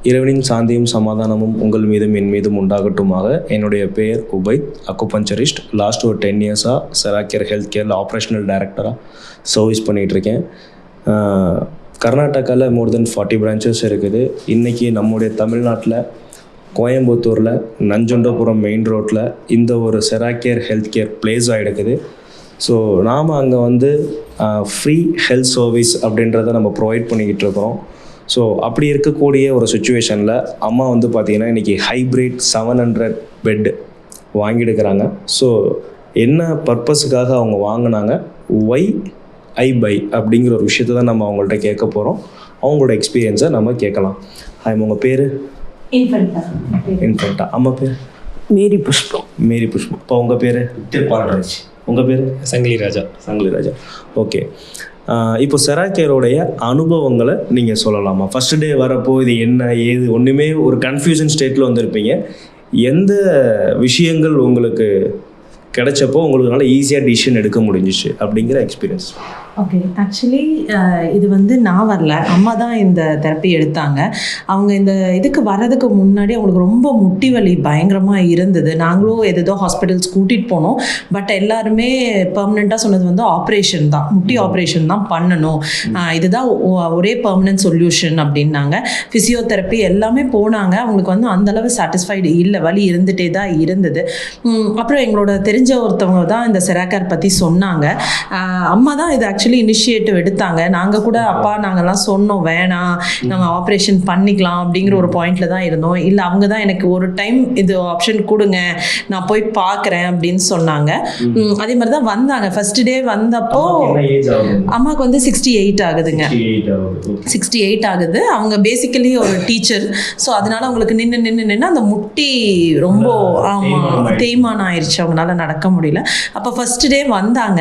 இறைவனின் சாந்தியும் சமாதானமும் உங்கள் மீதும் என் மீதும் உண்டாகட்டுமாக. என்னுடைய பெயர் உபைத், அக்குபஞ்சரிஸ்ட். லாஸ்ட் ஒரு 10 இயர்ஸாக செராக்கியர் ஹெல்த் கேரில் ஆப்ரேஷனல் டைரக்டராக சர்வீஸ் பண்ணிகிட்ருக்கேன். கர்நாடகாவில் மோர் தென் 40 பிரான்ச்சஸ் இருக்குது. இன்றைக்கி நம்முடைய தமிழ்நாட்டில் கோயம்புத்தூரில் நஞ்சுண்டபுரம் மெயின் ரோட்டில் இந்த ஒரு செராக்கியர் ஹெல்த் கேர் பிளேஸ் ஆகிடுக்குது. ஸோ நாம் அங்கே ஃப்ரீ ஹெல்த் சர்வீஸ் அப்படின்றத நம்ம ப்ரொவைட் பண்ணிக்கிட்டு இருக்கிறோம். ஸோ அப்படி இருக்கக்கூடிய ஒரு சுச்சுவேஷனில் அம்மா பார்த்திங்கன்னா இன்றைக்கி ஹைப்ரிட் 700 பெட் வாங்கிடுக்கிறாங்க. ஸோ என்ன பர்பஸுக்காக அவங்க வாங்கினாங்க, ஒய் ஐ பை அப்படிங்கிற ஒரு விஷயத்தை தான் நம்ம அவங்கள்ட்ட கேட்க போகிறோம். அவங்களோட எக்ஸ்பீரியன்ஸை நம்ம கேட்கலாம். ஹாய், உங்கள் பேர்? இன்ஃபென்டா. அம்மா பேர்? மேரி புஷ்பம். இப்போ உங்கள் பேர்? பால்ராஜ். உங்கள் பேர்? சங்கிலி ராஜா. ஓகே. இப்போ செராக்கியரோடைய அனுபவங்களை நீங்கள் சொல்லலாமா? ஃபஸ்ட் டே வரப்போ இது என்ன ஏது ஒன்றுமே ஒரு கன்ஃபியூஷன் ஸ்டேட்டில் வந்திருப்பீங்க. எந்த விஷயங்கள் உங்களுக்கு கிடைச்சப்போ உங்களுக்கு நல்லா ஈஸியாக டிசிஷன் எடுக்க முடிஞ்சிச்சு அப்படிங்கிற எக்ஸ்பீரியன்ஸ்? ஓகே, ஆக்சுவலி இது நான் வரல, அம்மா தான் இந்த தெரப்பி எடுத்தாங்க. அவங்க இந்த இதுக்கு வர்றதுக்கு முன்னாடி அவங்களுக்கு ரொம்ப முட்டி வலி பயங்கரமாக இருந்தது. நாங்களும் ஏதோ ஹாஸ்பிட்டல்ஸ் கூட்டிகிட்டு போனோம். பட் எல்லாருமே பெர்மனெண்ட்டாக சொன்னது ஆப்ரேஷன் தான், முட்டி ஆப்ரேஷன் தான் பண்ணணும், இதுதான் ஒரே பெர்மனன்ட் சொல்யூஷன் அப்படின்னாங்க. ஃபிசியோதெரப்பி எல்லாமே போனாங்க. அவங்களுக்கு அந்தளவு சாட்டிஸ்ஃபைடு இல்லை, வலி இருந்துகிட்டே தான் இருந்தது. அப்புறம் எங்களோட தெரிஞ்ச ஒருத்தவங்க தான் இந்த செராக்கர் பற்றி சொன்னாங்க. அம்மா தான் இது ஆக்சுவலி இனிஷியேட்டிவ் எடுத்தாங்க. நாங்கள் கூட அப்பா நாங்கள்லாம் சொன்னோம் வேணாம், நாங்கள் ஆப்ரேஷன் பண்ணிக்கலாம் அப்படிங்கிற ஒரு பாயிண்டில் தான் இருந்தோம். இல்லை அவங்க தான் எனக்கு ஒரு டைம் இது ஆப்ஷன் கொடுங்க, நான் போய் பார்க்குறேன் அப்படின்னு சொன்னாங்க. அதே மாதிரி தான் வந்தாங்க. ஃபர்ஸ்ட் டே வந்தப்போ அம்மாவுக்கு 68 ஆகுதுங்க. 68 ஆகுது. அவங்க பேசிக்கலி ஒரு டீச்சர். ஸோ அதனால அவங்களுக்கு நின்று அந்த முட்டி ரொம்ப தேய்மானம் ஆயிடுச்சு, அவங்களால நடக்க முடியல. அப்போ ஃபர்ஸ்ட் டே வந்தாங்க.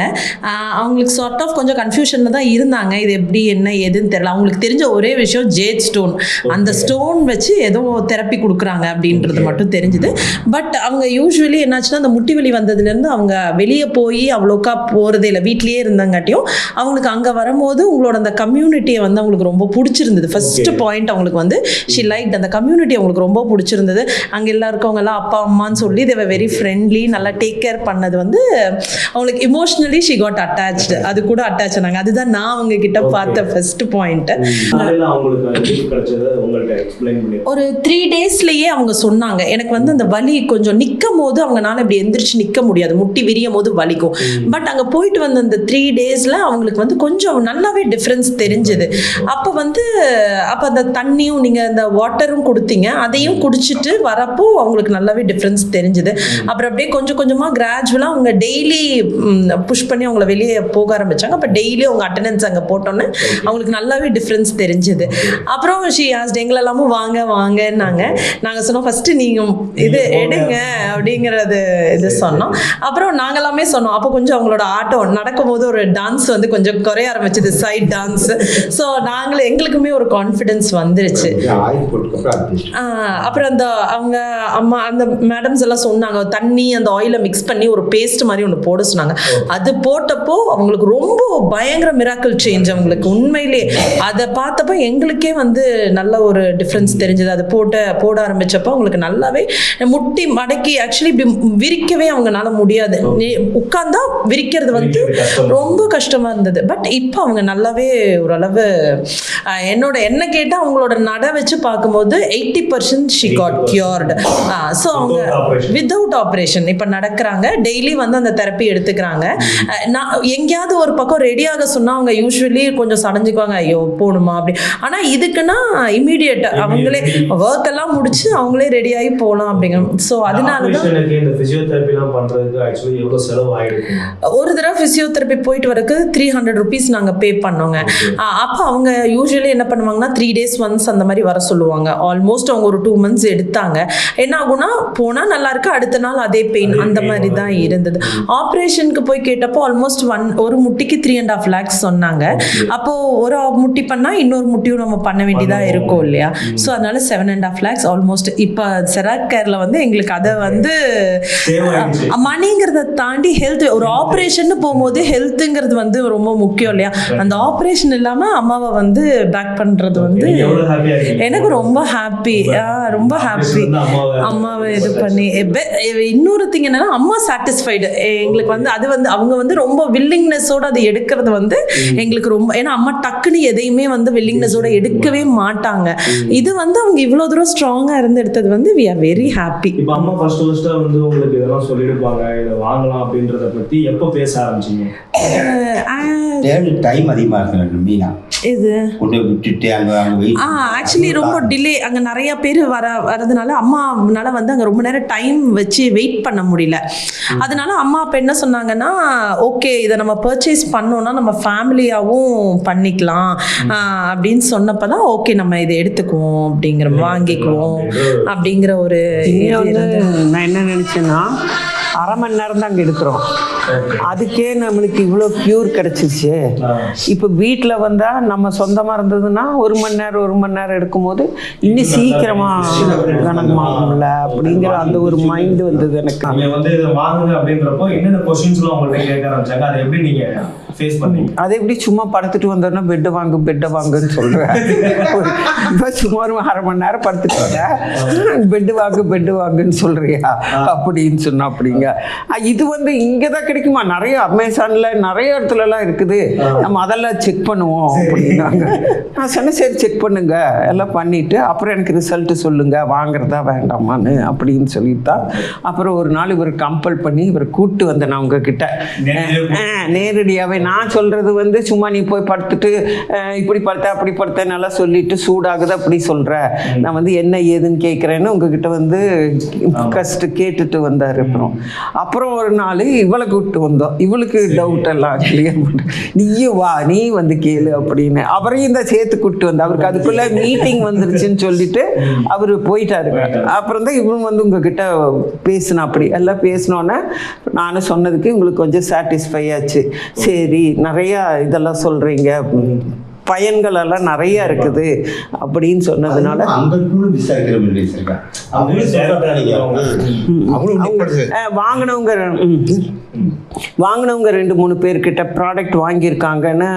அவங்களுக்கு சார்ட் ஆஃப் கொஞ்சம் கன்ஃபியூஷனில் தான் இருந்தாங்க. இது எப்படி என்ன ஏதுன்னு தெரியல. அவங்களுக்கு தெரிஞ்ச ஒரே விஷயம் ஜேட் ஸ்டோன், அந்த ஸ்டோன் வச்சு ஏதோ தெரப்பி கொடுக்குறாங்க அப்படின்றது மட்டும் தெரிஞ்சுது. பட் அவங்க யூஸ்வலி என்னாச்சுன்னா அந்த முட்டி வலி வந்ததுலேருந்து அவங்க வெளியே போய் அவ்வளோக்கா போகிறதே இல்லை, வீட்லேயே இருந்தாங்காட்டியும் அவங்களுக்கு அங்கே வரும்போது உங்களோட அந்த கம்யூனிட்டியை அவங்களுக்கு ரொம்ப பிடிச்சிருந்தது. ஃபர்ஸ்ட் பாயிண்ட் அவங்களுக்கு ஷி லைக் அந்த கம்யூனிட்டி அவங்களுக்கு ரொம்ப பிடிச்சிருந்தது. அங்கே எல்லாம் இருக்கவங்கெல்லாம் அப்பா அம்மான்னு சொல்லி தேவர் வெரி ஃப்ரெண்ட்லி, நல்லா டேக் கேர் பண்ணது அவங்களுக்கு இமோஷ்னலி ஷி காட் அட்டாச்டு. அது கூட அட்டாச் ஆனாங்க. அதுதான் நான் அவங்க கிட்ட பார்த்த ஃபர்ஸ்ட் பாயிண்ட். ஒரு 3 டேஸ்லயே அவங்க சொன்னாங்க எனக்கு அந்த வலி கொஞ்சம் நிற்கும் போது அவங்களால இப்படி எந்திரிச்சு நிற்க முடியாது, முட்டி விரியும் போது வலிக்கும். பட் அங்கே போயிட்டு வந்த அந்த 3 டேஸ்ல அவங்களுக்கு கொஞ்சம் நல்லாவே டிஃப்ரென்ஸ் தெரிஞ்சது. அப்போ அப்போ அந்த தண்ணியும் நீங்கள் அந்த வாட்டரும் கொடுத்தீங்க, அதையும் குடிச்சிட்டு வரப்போ அவங்களுக்கு நல்லாவே டிஃப்ரென்ஸ் தெரிஞ்சது. அப்புறம் அப்படியே கொஞ்சம் கொஞ்சமாக கிராஜுவலாக அவங்க டெய்லி புஷ் பண்ணி அவங்கள வெளியே போக ஆரம்பிச்சாங்க. அப்போ டெய்லி அவங்க அட்டெண்டன்ஸ் அங்கே போட்டோன்னே அவங்களுக்கு நல்லாவே டிஃப்ரென்ஸ் தெரிஞ்சது. அப்புறம் ஷி ஆஸ்ட் எங்களெல்லாமும் வாங்கன்னாங்க. நாங்கள் சொன்னோம் ஃபஸ்ட்டு நீங்கள் இது எடுங்க அப்படிங்கிறது இது சொன்னோம். அப்புறம் நாங்களாமே சொன்னோம். அப்போ கொஞ்சம் அவங்களோட ஆட்டம் நடக்கும்போது ஒரு டான்ஸ் கொஞ்சம் குறைய ஆரம்பிச்சது, சைட் டான்ஸ். ஸோ நாங்களும் எங்களுக்குமே ஒரு கான்ஃபிடென்ஸ் வந்துருச்சு. அப்புறம் அவங்க அம்மா அந்த மேடம்ஸ் எல்லாம் சொன்னாங்க தண்ணி அந்த ஆயிலை மிக்ஸ் பண்ணி ஒரு பேஸ்ட் மாதிரி ஒன்று போட சொன்னாங்க. அது போட்டப்போ அவங்களுக்கு ரொம்ப பயங்கர மிராக்கிள் சேஞ்ச். அவங்களுக்கு உண்மையிலே அதை பார்த்தப்போ எங்களுக்கே நல்ல ஒரு டிஃப்ரென்ஸ் தெரிஞ்சது. அது போட ஆரம்பிச்சப்போ அவங்களுக்கு நல்லாவே முட்டி மடக்கி ஆக்சுவலி இப்படி விரிக்கவே அவங்களால முடியாது, உட்கார்ந்தா விரிக்கிறது ரொம்ப கஷ்டமா இருந்தது. பட் இப்போ அவங்க நல்லாவே ஓரளவு என்ன கேட்டால் அவங்களோட நட வச்சு பார்க்கும்போது 80% ஷி காட் கியூர்டு. ஸோ அவங்க வித்தவுட் ஆப்ரேஷன் இப்போ நடக்கிறாங்க. டெய்லி அந்த தெரப்பி எடுத்துக்கிறாங்க. நான் எங்கேயாவது ஒரு பக்கம் ரெடியாக சொன்னால் அவங்க யூஸ்வலி கொஞ்சம் சடைஞ்சுக்குவாங்க, ஐயோ போகணுமா அப்படி. ஆனால் இதுக்குன்னா இமீடியட் அவங்களே ஒர்க் எல்லாம் முடிச்சு அவங்களே ரெடியாகி போகலாம் அப்படிங்க. ஸோ அதனால தான் ஒரு தடவை ஃபிசியோதெரப்பி போயிட்டு வரக்கு 300 rupees நாங்கள் பே பண்ணோங்க. அப்போ அவங்க யூஸ்வலி என்ன பண்ணுவாங்கன்னா 3 days once அந்த மாதிரி வர சொல்லுவாங்க. ஆல்மோஸ்ட் அவங்க ஒரு 2 months எடுத்தாங்க. என்ன ஆகும்னா போனால் நல்லா இருக்கு, அடுத்த நாள் அதே பெயின் அந்த மாதிரி தான் இருந்தது. ஆப்ரேஷனுக்கு போய் கேட்டப்போ ஆல்மோஸ்ட் ஒரு முட்டிக்கு 3.5 lakhs சொன்னாங்க. அப்போ ஒரு முட்டி பண்ணா இன்னொரு முட்டியும் நம்ம பண்ண வேண்டியதா இருக்கும் இல்லையா? ஸோ அதனால 7.5 lakhs ஆல்மோஸ்ட். இப்போ செராக் கேர்ல வந்து எங்களுக்கு அதை வந்து மணிங்கிறத தாண்டி ஹெல்த், ஒரு ஆப்ரேஷன் போகும்போது ஹெல்த்துங்கிறது வந்து ரொம்ப முக்கியம் இல்லையா? அந்த ஆப்ரேஷன் இல்லாம அம்மாவை வந்து பேக் பண்றது வந்து எனக்கு ரொம்ப ஹாப்பி, ரொம்ப ஹாப்பி. அம்மாவை இது பண்ணி இன்னொரு திங் என்னன்னா அம்மா சாட்டிஸ்ஃபைடு. எங்களுக்கு வந்து அது வந்து அவங்க வந்து ரொம்ப வில்லிங்னஸோட அதை எடுக்கிறது வந்து எங்களுக்கு ரொம்ப, ஏன்னா அம்மா டக்குன்னு எதையுமே வந்து வில்லிங்னஸோட எடுக்கவே மாட்டாங்க. இது வந்து அவங்க இவ்வளவு தூரம் ஸ்ட்ராங்கா இருந்து எடுத்தது வந்து we are very happy. இப்போ அம்மா ஃபர்ஸ்ட் வந்து உங்களுக்கு இதெல்லாம் சொல்லிடுப்பாங்க, இதை வாங்கலாம் அப்படின்றத பத்தி எப்போ பேச ஆரம்பிச்சீங்க? டைம் அதிகமாக இருக்கு மீனா இது கொண்டு விட்டுட்டு ஆக்சுவலி ரொம்ப டிலே. அங்கே நிறைய பேர் வரதுனால அம்மானால வந்து அங்கே ரொம்ப நேரம் டைம் வச்சு வெயிட் பண்ண முடியல. அதனால அம்மா அப்போ என்ன சொன்னாங்கன்னா, ஓகே இதை நம்ம பர்ச்சேஸ் பண்ணோம்னா நம்ம ஃபேமிலியாகவும் பண்ணிக்கலாம் அப்படின்னு சொன்னப்போ தான் ஓகே நம்ம இதை எடுத்துக்குவோம் அப்படிங்கிற, வாங்கிக்குவோம் அப்படிங்கிற ஒரு. நான் என்ன நினச்சேன்னா, அரை மணி நேரம் தான் அங்கே எடுக்கிறோம், அதுக்கே நம்மளுக்கு இவ்வளோ க்யூர் கிடச்சிச்சு. இப்போ வீட்டில் வந்தால் நம்ம சொந்தமாக இருந்ததுன்னா 1 மணி நேரம் எடுக்கும்போது இன்னும் சீக்கிரமாக கணக்குமாகும்ல அப்படிங்கிற அந்த ஒரு மைண்டு வந்தது எனக்கு. நீங்கள் வந்து இதை வாங்குங்க அப்படின்றப்போ என்னென்ன கொஸ்டின்ஸ்லாம் உங்கள்கிட்ட கேட்க ஆரம்பிச்சாங்க, அதை எப்படி நீங்கள் ஃபேஸ் பண்ணீங்க? அதை எப்படி சும்மா படுத்துட்டு வந்தோன்னா பெட்டை வாங்குன்னு சொல்கிறேன். இப்போ சும்மா ஒரு அரை மணி நேரம் படுத்துட்டு வந்தேன், பெட்டு வாங்குன்னு சொல்கிறியா அப்படின்னு சொன்னா. அப்படிங்க இது வந்து இங்கே தான் கிடைக்குமா? நிறைய அமேசான்ல நிறைய இடத்துலலாம் இருக்குது, நம்ம அதெல்லாம் செக் பண்ணுவோம் அப்படின்னாங்க. நான் சொன்னேன் சரி செக் பண்ணுங்க, எல்லாம் பண்ணிட்டு அப்புறம் எனக்கு ரிசல்ட் சொல்லுங்க, வாங்குறதா வேண்டாமான்னு அப்படின்னு சொல்லித்தான். அப்புறம் ஒரு நாள் இவர் கம்பல் பண்ணி இவர் கூப்பிட்டு வந்தேன் நான் உங்ககிட்ட நேரடியாகவே. நான் சொல்றது வந்து சும்மா நீ போய் படுத்துட்டு இப்படி படுத்த அப்படி படுத்த நல்லா சொல்லிட்டு சூடாகுது அப்படி சொல்ற, நான் வந்து என்ன ஏதுன்னு கேட்குறேன்னு உங்ககிட்ட வந்து கஷ்ட கேட்டுட்டு வந்தார். அப்புறம் ஒரு நாள் இவளை கூப்பிட்டு வந்தோம், இவளுக்கு டவுட் எல்லாம் கிளியர் பண்ண, நீயும் வா நீ வந்து கேளு அப்படின்னு அவரையும் தான் சேர்த்து கூப்பிட்டு வந்து, அவருக்கு அதுக்குள்ள மீட்டிங் வந்துருச்சுன்னு சொல்லிட்டு அவர் போயிட்டாருங்க. அப்புறம் தான் இவன் வந்து உங்ககிட்ட பேசினா. அப்படி எல்லாம் பேசினோன்னே நானும் சொன்னதுக்கு உங்களுக்கு கொஞ்சம் சாட்டிஸ்ஃபை ஆச்சு. சரி நிறையா இதெல்லாம் சொல்கிறீங்க, பயன்கள் எல்லாம் நிறைய இருக்குது அப்படின்னு சொன்னதுனால வாங்கினவங்க 2-3 பேர்கிட்ட ப்ராடக்ட் வாங்கியிருக்காங்கன்னு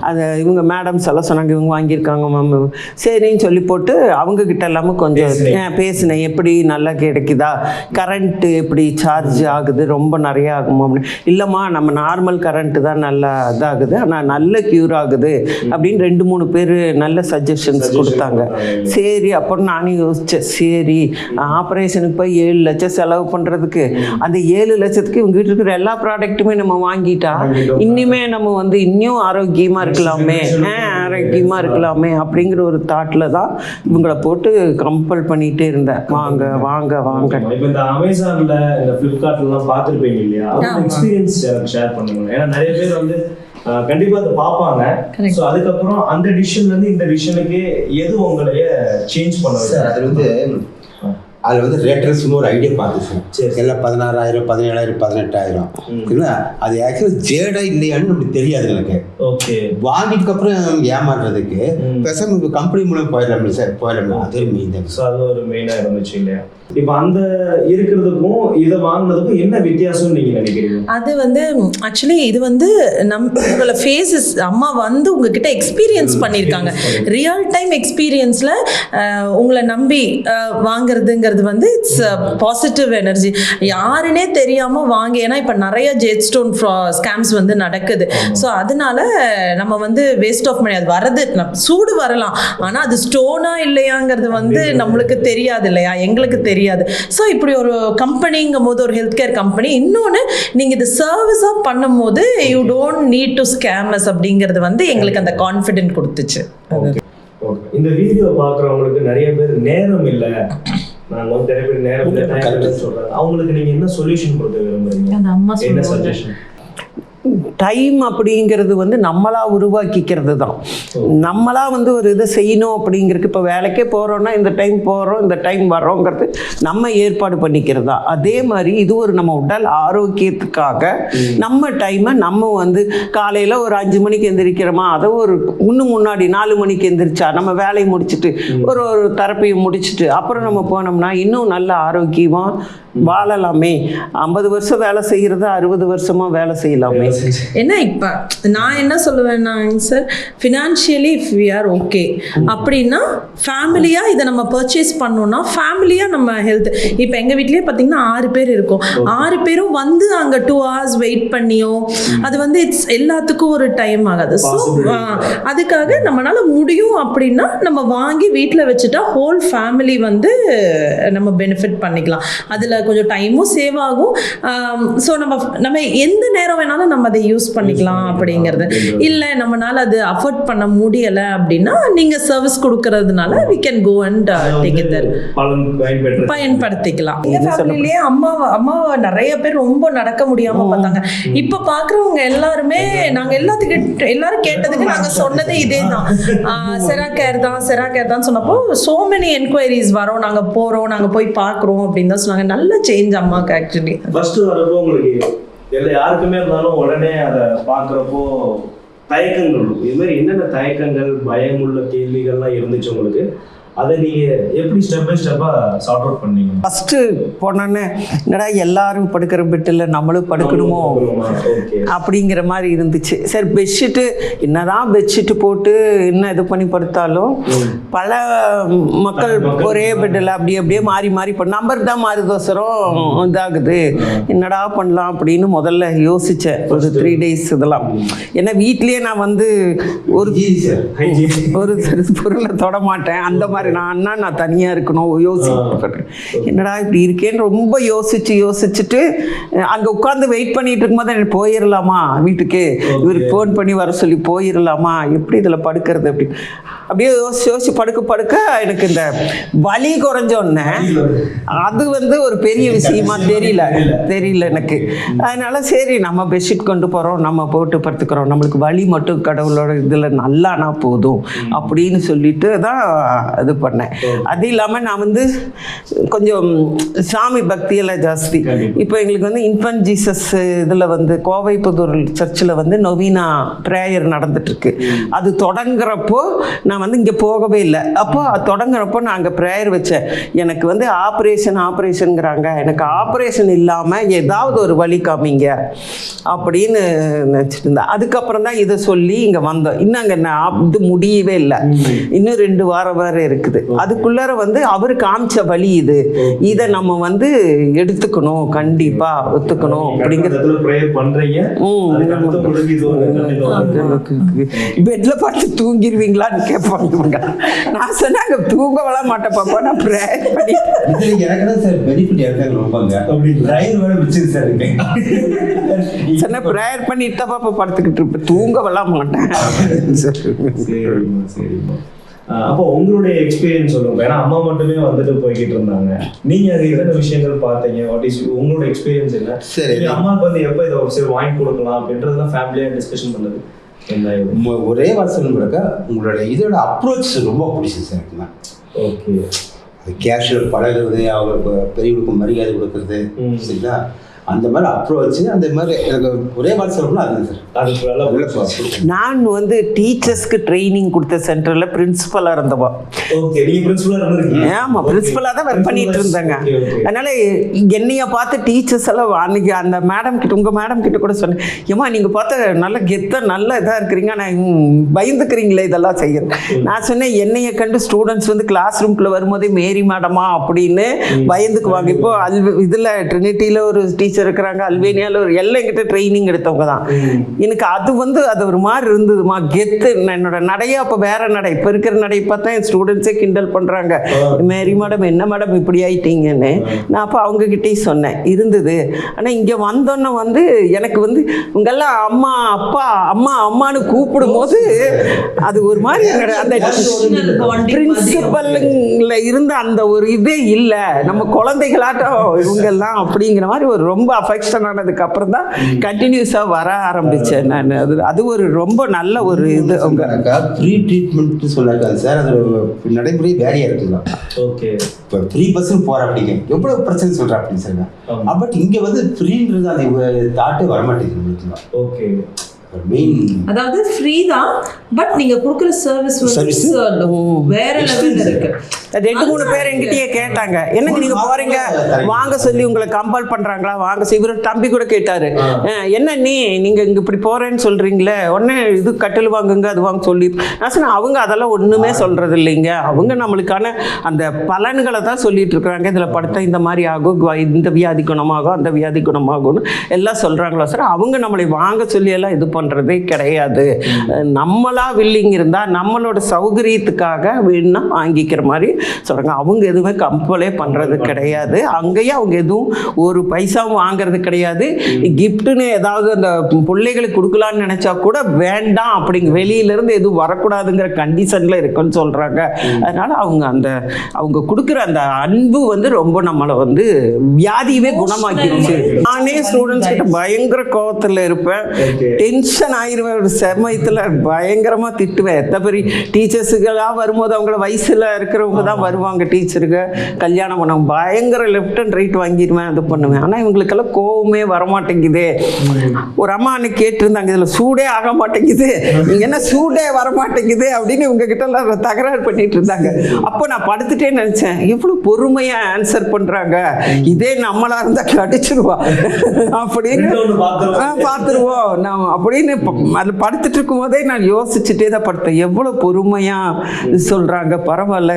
அது இவங்க மேடம்ஸ் எல்லாம் சொன்னாங்க, இவங்க வாங்கியிருக்காங்க மேம். சரின்னு சொல்லி போட்டு அவங்கக்கிட்ட எல்லாமே கொஞ்சம் பேசினேன், எப்படி நல்லா கிடைக்குதா, கரண்ட்டு எப்படி சார்ஜ் ஆகுது, ரொம்ப நிறையா ஆகுமா அப்படின்னு. இல்லைம்மா நம்ம நார்மல் கரண்ட்டு தான் நல்லா இதாகுது, ஆனால் நல்ல க்யூர் ஆகுது அப்படின்னு 2-3 பேர் நல்ல சஜஷன்ஸ் கொடுத்தாங்க. சரி அப்புறம் நானும் யோசித்தேன், சரி ஆப்ரேஷனுக்கு போய் 7 லட்சம் செலவு பண்ணுறதுக்கு அந்த 7 லட்சத்துக்கு இவங்க வீட்டு இருக்கிற எல்லா ப்ராடக்ட்டுமே நம்ம வாங்கிட்டா இன்னுமே நம்ம வந்து இன்னும் ஆரோக்கியமாக இருக்கலாமே அப்படிங்கிற ஒரு தாட்டில் தான் இவங்களை போட்டு கம்பல் பண்ணிகிட்டே இருந்தேன், வாங்க வாங்க வாங்க. இப்போ இந்த அமேசானில் இந்த ஃப்ளிப்கார்ட்லாம் பார்த்துருப்பீங்க இல்லையா, அவங்க எக்ஸ்பீரியன்ஸ் ஷேர் பண்ணுங்க. ஏன்னா நிறைய பேர் வந்து கண்டிப்பா அதை பார்ப்பாங்க. ஸோ அதுக்கப்புறம் அந்த டிசிஷன்ல இருந்து இந்த டிசிஷனுக்கு எது உங்களைய சேஞ்ச் பண்ணுவாங்க? அதில் வந்து ரேட்டர் சும்மா ஒரு ஐடியா பார்த்துச்சு, எல்லாம் 16,000 17,000 18,000 ஓகேங்களா. அது ஆக்சுவலாக ஜேடா இல்லையான்னு நமக்கு தெரியாது எனக்கு. ஓகே வாங்கிட்டு அப்புறம் ஏமாறுறதுக்கு பேசாம இப்போ கம்பெனி மூலம் போயிடலாம் சார், போயிடலாம். அது ஒரு மெயின் தான். ஸோ அது ஒரு மெயினாக இருந்துச்சு இல்லையா? இப்போ அந்த இருக்கிறதுக்கும் இதை வாங்கினதுக்கும் என்ன வித்தியாசம்னு நீங்கள் நினைக்கிறீங்க? அது வந்து ஆக்சுவலி இது வந்து உங்களை ஃபேஸஸ் அம்மா வந்து உங்ககிட்ட எக்ஸ்பீரியன்ஸ் பண்ணியிருக்காங்க, ரியல் டைம் எக்ஸ்பீரியன்ஸில் உங்களை நம்பி வாங்குறதுங்கிறது வந்து இட்ஸ் பாசிட்டிவ் எனர்ஜி. யாருன்னே தெரியாமல் வாங்கி, ஏன்னா இப்போ நிறைய ஜெட் ஸ்டோன் ஸ்கேம்ஸ் வந்து நடக்குது. ஸோ அதனால நம்ம வந்து வேஸ்ட் ஆஃப் மணி, அது வரது சூடு வரலாம், ஆனால் அது ஸ்டோனா இல்லையாங்கிறது வந்து நம்மளுக்கு தெரியாது இல்லையா, எங்களுக்கு தெரியாது. ஸோ இப்படி ஒரு கம்பெனிங்கும் போது, ஒரு ஹெல்த் கேர் கம்பெனி, இன்னொன்று நீங்கள் இது சர்வீஸாக பண்ணும் போது யூ டோன்ட் நீட் டு ஸ்கேமஸ் அப்படிங்கிறது வந்து எங்களுக்கு அந்த கான்ஃபிடென்ட் கொடுத்துச்சு. இந்த வீடியோ பார்க்குறவங்களுக்கு நிறைய பேர் நேரம் இல்லை, நாங்கள் வந்து நிறைய பேர் நேரம் இல்லை சொல்கிறாங்க, அவங்களுக்கு நீங்கள் என்ன சொல்யூஷன் கொடுக்க விரும்புறீங்க? என்ன சஜஷன்? டைம் அப்படிங்கிறது வந்து நம்மளாக உருவாக்கிக்கிறது தான். நம்மளாக வந்து ஒரு இதை செய்யணும் அப்படிங்கிறதுக்கு, இப்போ வேலைக்கே போகிறோன்னா இந்த டைம் போகிறோம், இந்த டைம் வர்றோங்கிறது நம்ம ஏற்பாடு பண்ணிக்கிறது தான். அதே மாதிரி இது ஒரு நம்ம உடல் ஆரோக்கியத்துக்காக நம்ம டைமை நம்ம வந்து காலையில் ஒரு 5 மணிக்கு எந்திரிக்கிறோமா, அதை ஒரு இன்னும் முன்னாடி 4 மணிக்கு எந்திரிச்சா நம்ம வேலையை முடிச்சுட்டு ஒரு தெரப்பியை முடிச்சுட்டு அப்புறம் நம்ம போனோம்னா இன்னும் நல்ல ஆரோக்கியமாக வாழலாமே. 50 வருஷம் வேலை செய்கிறத 60 வருஷமாக வேலை செய்யலாமே. ஏன்னா இப்போ நான் என்ன சொல்லுவேன்னாங்க sir, financially if we are okay அப்படின்னா ஃபேமிலியாக இதை நம்ம பர்ச்சேஸ் பண்ணோம்னா ஃபேமிலியாக நம்ம ஹெல்த். இப்போ எங்கள் வீட்லேயே பார்த்தீங்கன்னா 6 பேர் இருக்கோம். 6 பேரும் வந்து அங்கே 2 hours வெயிட் பண்ணியோ அது வந்து எல்லாத்துக்கும் ஒரு டைம் ஆகாது. ஸோ அதுக்காக நம்மளால முடியும் அப்படின்னா நம்ம வாங்கி வீட்டில் வச்சுட்டா ஹோல் ஃபேமிலி வந்து நம்ம பெனிஃபிட் பண்ணிக்கலாம். அதில் கொஞ்சம் டைமும் சேவ் ஆகும். ஸோ நம்ம எந்த நேரம் வேணாலும் நம்ம அதை யூஸ் பண்ணிக்கலாம் அப்படிங்கிறது. இல்லை நம்மளால அது அஃபோர்ட் பண்ண முடியலை அப்படின்னா நீங்கள் சர்வீஸ் கொடுக்கறதுனால we can go and take it there, பயன்படுத்திக்கலாம். எங்கள் ஃபேமிலிலேயே அம்மாவை நிறைய பேர் ரொம்ப நடக்க முடியாமல் பார்த்தாங்க. இப்போ பார்க்குறவங்க எல்லாருமே நாங்கள் எல்லாரும் கேட்டதுக்கு நாங்கள் சொன்னது இதே தான், செரா கேர் தான் சொன்னப்போ so many enquiries வரோம், நாங்கள் போகிறோம், நாங்கள் போய் பார்க்குறோம் அப்படின்னு தான் சொன்னாங்க. நல்ல சேஞ்ச் அம்மாவுக்கு. ஆக்சுவலி ஃபர்ஸ்ட் வரப்போ உங்களுக்கு யாருக்குமே இருந்தாலும் உடனே அதை பார்க்குறப்போ தயக்கங்கள், இது மாதிரி என்னென்ன தயக்கங்கள், பயமுள்ள கேள்விகள்லாம் இருந்துச்சு உங்களுக்கு? அதை நீங்கள் எப்படி ஸ்டெப் பை ஸ்டெப்பாக சார்ட் அவுட் பண்ணீங்க? ஃபஸ்ட்டு போனோன்னே என்னடா எல்லாரும் படுக்கிற பெட்டில் நம்மளும் படுக்கணுமோ அப்படிங்கிற மாதிரி இருந்துச்சு. சரி பெட்ஷீட்டு என்னதான் பெட்ஷீட்டு போட்டு என்ன இது பண்ணி படுத்தாலும் பல மக்கள் ஒரே பெட்டில் அப்படியே மாறி நம்பர் தான் மாறுதோசரம் இதாகுது, என்னடா பண்ணலாம் அப்படின்னு முதல்ல யோசித்தேன். ஒரு 3 days இதெல்லாம். ஏன்னா வீட்லேயே நான் வந்து ஒரு பொருளை தொட மாட்டேன். அந்த மாதிரி நான் தனியாக இருக்கணும் யோசிக்கிறேன். என்னடா இப்படி இருக்கேன்னு ரொம்ப யோசிச்சுட்டு அங்கே உட்காந்து வெயிட் பண்ணிட்டு இருக்கும்போது எனக்கு போயிடலாமா வீட்டுக்கு, இவருக்கு ஃபோன் பண்ணி வர சொல்லி போயிடலாமா, எப்படி இதில் படுக்கிறது அப்படியே யோசிச்சு படுக்க எனக்கு இந்த வலி குறைஞ்சோன்னே அது வந்து ஒரு பெரிய விஷயமா தெரியல எனக்கு. அதனால சரி நம்ம பெட்ஷீட் கொண்டு போகிறோம், நம்ம போட்டு படுத்துக்கிறோம், நம்மளுக்கு வலி மட்டும் கடவுளோட இதில் நல்லானா போதும் அப்படின்னு சொல்லிட்டு தான் இது பண்ணேன். அது இல்லாமல் நான் வந்து கொஞ்சம் சாமி பக்தியெல்லாம் ஜாஸ்தி. இப்போ எங்களுக்கு வந்து இன்ஃபன்ட் ஜீசஸ் இதில் வந்து கோவைப்புதூர் சர்ச்சில் வந்து நொவீனா ப்ரேயர் நடந்துட்டுருக்கு. அது தொடங்குறப்போ நான் வந்து இங்கே போகவே இல்லை. அப்போ தொடங்குறப்போ நான் அங்கே ப்ரேயர் வச்சேன். எனக்கு வந்து ஆப்ரேஷனுங்கிறாங்க, எனக்கு ஆப்ரேஷன் இல்லாமல் ஏதாவது ஒரு வழி காமிங்க அப்படின்னு நினச்சிட்டு இருந்தேன். அதுக்கப்புறம் தான் இதை சொல்லி இங்கே வந்தோம். இன்னும் அங்கே இது முடியவே இல்லை, இன்னும் 2 வாரம் வேறு இருக்குது. அதுக்குள்ளார வந்து அவர் காமிச்ச வழி இது, இதை நம்ம வந்து எடுத்துக்கணும், கண்டிப்பாக ஒத்துக்கணும் அப்படிங்கிறது. பெட்டில் பார்த்து தூங்கிடுவீங்களான்னு கேட்பாங்க. நான் சொன்னாங்க தூங்கவெல்லாம் மாட்டேன் பாப்பா, நான் ப்ரேயர் பண்ணி சொன்ன ப்ரேயர் பண்ணிட்டு தான் பாப்பா படுத்துக்கிட்டு இருப்பேன், தூங்கவெல்லாம் மாட்டேன். அப்போ உங்களுடைய எக்ஸ்பீரியன்ஸ் சொல்லுங்க. ஏன்னா அம்மா மட்டுமே வந்துட்டு போய்கிட்டு இருந்தாங்க, நீங்க அது என்னென்ன விஷயங்கள் பார்த்தீங்க? வாட் இஸ் உங்களோட எக்ஸ்பீரியன்ஸ் என்ன? சரி, அம்மாவுக்கு வந்து எப்போ இதை சரி வாங்கி கொடுக்கலாம் அப்படின்றதுலாம் ஃபேமிலியாக டிஸ்கஷன் பண்ணது ஒரே வாசல் முழுக்க உங்களோட இதோட அப்ரோச் ரொம்ப பிடிச்சிச்சு எனக்கு தான். ஓகே, அது கேஷுவல் பழகிறது, அவங்களுக்கு பெரியவங்களுக்கு மரியாதை கொடுக்கறது, சரிங்களா, அந்த மாதிரி அப்ரோச், அந்த மாதிரி எனக்கு ஒரே வாட்ஸ்அப்ல அது சார். நான் வந்து டீச்சர்ஸ்க்கு ட்ரைனிங் கொடுத்த சென்டரில் பிரின்சிபலாக இருந்தவா. ஓகே, நீங்க பிரின்சிபலாக இருந்தீங்க? ஆமாம், பிரின்சிபலாக தான் ஒர்க் பண்ணிட்டு இருந்தாங்க. அதனால என்னைய பார்த்து டீச்சர்ஸ் எல்லாம் அன்னைக்கு அந்த மேடம் கிட்ட, உங்கள் மேடம் கிட்ட கூட சொன்னேன், ஏமா நீங்கள் பார்த்த நல்ல கெத்த நல்ல இதாக இருக்கிறீங்க, நான் பயந்துக்கிறீங்களே இதெல்லாம் செய்யறேன். நான் சொன்னேன் என்னைய கண்டு ஸ்டூடெண்ட்ஸ் வந்து கிளாஸ் ரூம்குள்ள வரும்போதே மேரி மேடமா அப்படின்னு பயந்துக்குவாங்க. இப்போ இதில் ட்ரினிட்டியில் ஒரு டீச்சர் இருக்கிறாங்க, அல்பேனியாவில் ஒரு எல்லாம் என்கிட்ட ட்ரைனிங் எடுத்தவங்க தான். எனக்கு அது வந்து அது ஒரு மாதிரி இருந்ததுமா, கெத்து. என்னோட நடையா அப்போ வேற நடை, இப்போ இருக்கிற நடை பார்த்தா என் ஸ்டூடெண்ட்ஸே கிண்டல் பண்ணுறாங்க, மேரி மேடம் என்ன மேடம் இப்படி ஆயிட்டீங்கன்னு. நான் அப்போ அவங்ககிட்டயும் சொன்னேன் இருந்தது. ஆனால் இங்கே வந்தோன்னே வந்து எனக்கு வந்து உங்கெல்லாம் அம்மா அப்பா அம்மான்னு கூப்பிடும் போது அது ஒரு மாதிரி அந்த பிரின்சிபல்ல இருந்த அந்த ஒரு இதே இல்லை, நம்ம குழந்தைகளாட்டம் இவங்கெல்லாம் அப்படிங்கிற மாதிரி ஒரு ரொம்ப ரொம்ப அஃபெக்ஷன் ஆனதுக்கு அப்புறம் தான் கண்டினியூஸாக வர ஆரம்பித்தேன் நான். அது ஒரு ரொம்ப நல்ல ஒரு இது. அவங்க ஃப்ரீ ட்ரீட்மெண்ட்டு சொல்லாருக்காது சார், அது நடைமுறை வேறையாக இருக்குங்களா? ஓகே, இப்போ 3% போகிற அப்படிங்க எவ்வளோ பிரச்சனை சொல்கிறேன் அப்படின்னு சார். பட் இங்கே வந்து ஃப்ரீன்றது அந்த தாட்டே வரமாட்டேங்குது உங்களுக்கு. ஓகே, மெயின் அதாவது ஃப்ரீ தான், பட் நீங்க கொடுக்குற சர்வீஸ் வேற லெவல்ல இருக்கு. 2-3 பேர் என்கிட்டயே கேட்டாங்க, என்னங்க நீங்க போறீங்க வாங்க சொல்லி உங்களை கம்பல் பண்றாங்களா வாங்க. இவரு தம்பி கூட கேட்டாரு, என்ன நீங்க இங்க இப்படி போறேன்னு சொல்றீங்களே, உடனே இது கட்டில் வாங்குங்க அது வாங்க சொல்லி. நான் சொன்னேன், அவங்க அதெல்லாம் ஒண்ணுமே சொல்றது இல்லைங்க, அவங்க நம்மளுக்கான அந்த பலன்களை தான் சொல்லிட்டு இருக்கிறாங்க. இதுல படுத்தா இந்த மாதிரி ஆகும், இந்த வியாதி குணமாகும், அந்த வியாதி குணமாகும்னு எல்லாம் சொல்றாங்களா சார். அவங்க நம்மளை வாங்க சொல்லி எல்லாம் இது பண்றதே கிடையாது. நம்மளா வில்லிங் இருந்தா நம்மளோட சௌகரியத்துக்காக வேணும்னா வாங்கிக்கிற மாதிரி சொல்றாங்க. அவங்க எதுவுமே கம்பலே பண்றது கிடையாது. அங்கேயே அவங்க எதுவும் ஒரு பைசாவும் வாங்குறது கிடையாது. கிஃப்ட்னு ஏதாவது அந்த பிள்ளைகளுக்கு கொடுக்கலான்னு நினைச்சா கூட வேண்டாம், அப்படிங்க வெளியிலேருந்து எதுவும் வரக்கூடாதுங்கிற கண்டிஷனில் இருக்குன்னு சொல்கிறாங்க. அதனால் அவங்க கொடுக்குற அந்த அன்பு வந்து ரொம்ப நம்மளை வந்து வியாதியவே குணமாக்கிடுச்சு. நானே ஸ்டூடெண்ட்ஸ் கிட்ட பயங்கர கோவத்தில் இருப்பேன், டென்ஷன் ஆயிடுவேன், ஒரு சமயத்தில் பயங்கரமாக திட்டுவேன். எத்தனை பெரிய டீச்சர்ஸுகளாக வரும்போது அவங்கள வயசில் இருக்கிறவங்க தான் வருவாங்க, டீச்சருக்கு கல்யாணம் பண்ண பயங்கர லெஃப்ட் அண்ட் ரைட் வாங்கிடுவேன், அது பண்ணுவேன். ஆனால் இவங்களுக்கெல்லாம் கோவமே வரமாட்டேங்குது. ஒரு அம்மா அன்னைக்கு கேட்டிருந்தாங்க, இதில் சூடே ஆக மாட்டேங்குது, நீங்க என்ன சூடே வரமாட்டேங்குது அப்படின்னு இவங்க கிட்ட எல்லாம் தகராறு பண்ணிட்டு இருந்தாங்க. அப்போ நான் படுத்துட்டே நினைச்சேன், எவ்வளவு பொறுமையா ஆன்சர் பண்றாங்க, இதே நம்மளா இருந்தா கடிச்சிருவா அப்படின்னு பார்த்துருவோம் நான் அப்படின்னு அது படுத்துட்டு இருக்கும் போதே நான் யோசிச்சுட்டே தான் படுத்தேன், எவ்வளவு பொறுமையா சொல்றாங்க, பரவாயில்ல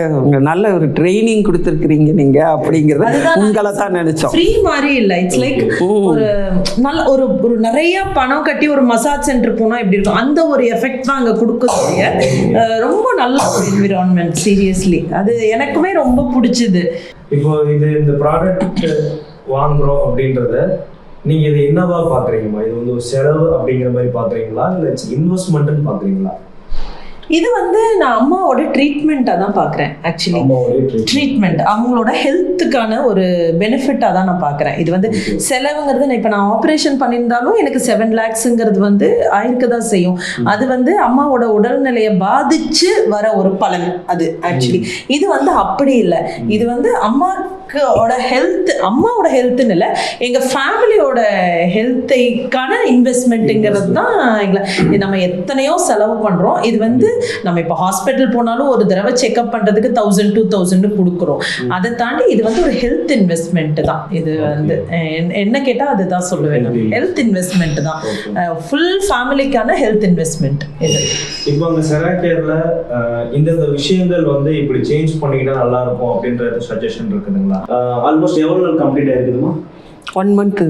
நல்ல ஒரு ட்ரைனிங் கொடுத்துருக்கீங்க நீங்க அப்படிங்கறத உங்களை தான் நினைச்சோம். ஃப்ரீ மாதிரி இல்ல, இட்ஸ் லைக் ஒரு நல்ல ஒரு நிறைய பணம் கட்டி ஒரு மசாஜ் சென்டர் போனா எப்படி இருக்கும் அந்த ஒரு எஃபெக்ட் தான் அங்க கொடுக்கக்கூடிய ரொம்ப நல்ல ஒரு என்விரான்மெண்ட். சீரியஸ்லி அது எனக்குமே ரொம்ப பிடிச்சது. இப்போ இந்த ப்ராடக்ட் வாங்குறோம் அப்படின்றத நீங்க இது என்னவா பாக்குறீங்கம்மா? இது வந்து ஒரு செலவு அப்படிங்கிற மாதிரி பாக்குறீங்களா, இல்ல இன்வெஸ்ட்மெண்ட்னு பாக்குறீங்களா? இது வந்து நான் அம்மாவோட ட்ரீட்மெண்ட்டாக தான் பார்க்குறேன். ஆக்சுவலி ட்ரீட்மெண்ட் அவங்களோட ஹெல்த்துக்கான ஒரு பெனிஃபிட்டாக தான் நான் பார்க்குறேன். இது வந்து செலவுங்கிறது இப்போ நான் ஆப்ரேஷன் பண்ணியிருந்தாலும் எனக்கு 7 lakhsங்கிறது வந்து ஆயிருக்க தான் செய்யும். அது வந்து அம்மாவோட உடல்நிலையை பாதிச்சு வர ஒரு பலன் அது. ஆக்சுவலி இது வந்து அப்படி இல்லை, இது வந்து அம்மாவோட அம்மாவோட ஹெல்த்துன்னு இல்லை, எங்கள் ஃபேமிலியோட ஹெல்த்துக்கான இன்வெஸ்ட்மெண்ட்டுங்கிறது தான். நம்ம எத்தனையோ செலவு பண்ணுறோம். இது வந்து நம்ம இப்போ ஹாஸ்பிட்டல் போனாலும் ஒரு தடவை செக்அப் பண்ணுறதுக்கு 1000-2000 கொடுக்குறோம். அதை தாண்டி இது வந்து ஒரு ஹெல்த் இன்வெஸ்ட்மெண்ட் தான். இது வந்து என்ன கேட்டால் அதுதான் சொல்லுவேன், ஹெல்த் இன்வெஸ்ட்மெண்ட் தான், ஃபுல் ஃபேமிலிக்கான ஹெல்த் இன்வெஸ்ட்மெண்ட் இது. இப்போ அந்த செராகேரில் இந்த விஷயங்கள் வந்து இப்படி சேஞ்ச் பண்ணிக்கிட்டா நல்லா இருக்கும் அப்படின்ற சஜஷன் இருக்குதுங்களா? ஆல்மோஸ்ட் எவ்வளோ நாள் கம்ப்ளீட் ஆயிருக்குதுமா? 1 month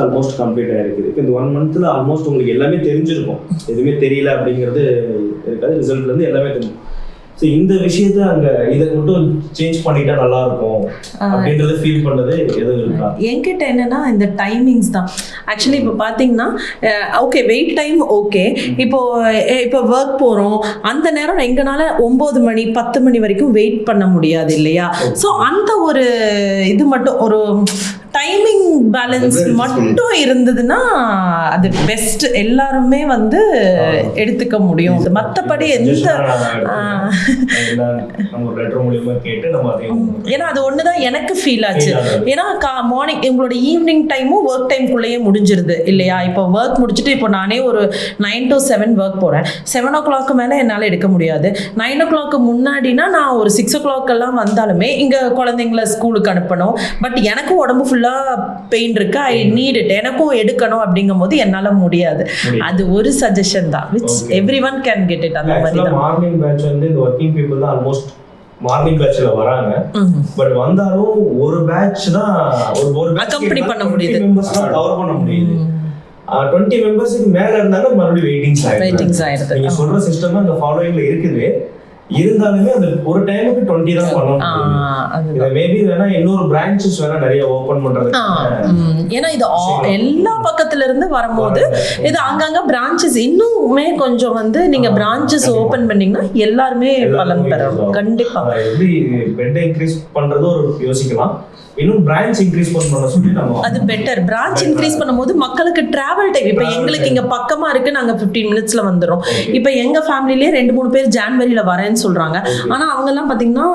ஆல்மோஸ்ட் கம்ப்ளீட் ஆயிருக்குது. இப்போ இந்த 1 monthல ஆல்மோஸ்ட் உங்களுக்கு எல்லாமே தெரிஞ்சிருக்கும், எதுவுமே தெரியல அப்படிங்கிறது இருக்காது, ரிசல்ட்ல இருந்து எல்லாமே தெரியும். ஸோ இந்த விஷயத்த அங்கே இதை மட்டும் சேஞ்ச் பண்ணிட்டா நல்லா இருக்கும் அப்படின்றத ஃபீல் பண்ணது எதுவும் இருக்கா? என்கிட்ட என்னன்னா இந்த டைமிங்ஸ் தான். ஆக்சுவலி இப்போ பார்த்தீங்கன்னா ஓகே வெயிட் டைம் ஓகே, இப்போ ஒர்க் போகிறோம் அந்த நேரம் எங்களால் 9 மணி 10 மணி வரைக்கும் வெயிட் பண்ண முடியாது இல்லையா? ஸோ அந்த ஒரு இது மட்டும் ஒரு டைமிங் பேலன்ஸ் மட்டும் இருந்ததுன்னா அது பெஸ்ட், எல்லாருமே வந்து எடுத்துக்க முடியும். மற்றபடி எந்த ஏன்னா அது ஒண்ணுதான் எனக்கு ஃபீல் ஆச்சு. ஏன்னா மார்னிங் உங்களோட ஈவினிங் டைமும் ஒர்க் டைம்குள்ளேயே முடிஞ்சிருது இல்லையா? இப்போ ஒர்க் முடிச்சுட்டு இப்போ நானே ஒரு 9 to 7 ஒர்க் போகிறேன். 7 o'clock மேலே என்னால் எடுக்க முடியாது. 9 o'clock முன்னாடினா நான் ஒரு 6 o'clock எல்லாம் வந்தாலுமே இங்கே குழந்தைங்கள ஸ்கூலுக்கு அனுப்பணும். பட் எனக்கு உடம்பு ஃபுல்லாக பெயின் இருக்கு, ஐ நீட் இட், எனக்கும் எடுக்கணும் அப்படிங்கும் போது என்னால் முடியாது. அது ஒரு சஜஷன் தான், which every one can get it. அந்த மாதிரி தான் மார்னிங் பேட்ச் வந்து இந்த ஒர்க்கிங் பீப்புள் தான் ஆல்மோஸ்ட் மார்னிங் பேட்ச்ல வராங்க. பட் வந்தாலும் ஒரு பேட்ச் தான் ஒரு அக்கம்பெனி பண்ண முடியுது, மெம்பர்ஸ் தான் கவர் பண்ண முடியுது. 20 மெம்பர்ஸ்க்கு மேல இருந்தாங்க மறுபடியும் வெயிட்டிங்ஸ் ஆயிடுது. ஆயிடுது. நீங்க சொல்ற சிஸ்டம் அந்த ஃபாலோயிங்ல இருக்குது. இருந்தாலுமே அந்த ஒரு டைமுக்கு 20 தான் பண்ணணும். மேபி வேணா இன்னொரு பிரான்ச்சஸ் வேணா நிறைய ஓபன் பண்றது. ஏன்னா இது எல்லா பக்கத்துல இருந்து வரும்போது இது அங்கங்க பிரான்ச்சஸ் இன்னுமே கொஞ்சம் வந்து நீங்க பிரான்ச்சஸ் ஓபன் பண்ணீங்கன்னா எல்லாருமே பலன் பெறணும். கண்டிப்பா எப்படி பெட் இன்க்ரீஸ் பண்றது ஒரு யோசிக்கலாம். இன்னும் பிரான்ச் இன்க்ரீஸ் பண்ண சொல்லி நம்ம அது பெட்டர். பிரான்ச் இன்க்ரீஸ் பண்ணும்போது மக்களுக்கு டிராவல் டைம், இப்போ எங்களுக்கு இங்க பக்கமா இருக்கு, நாங்க 15 மினிட்ஸ்ல வந்துடும். இப்போ எங்க ஃபேமிலிலேயே 2-3 பேர் ஜான்வரியில வரேன்னு சொல்றாங்க. ஆனா அவங்க எல்லாம் பாத்தீங்கன்னா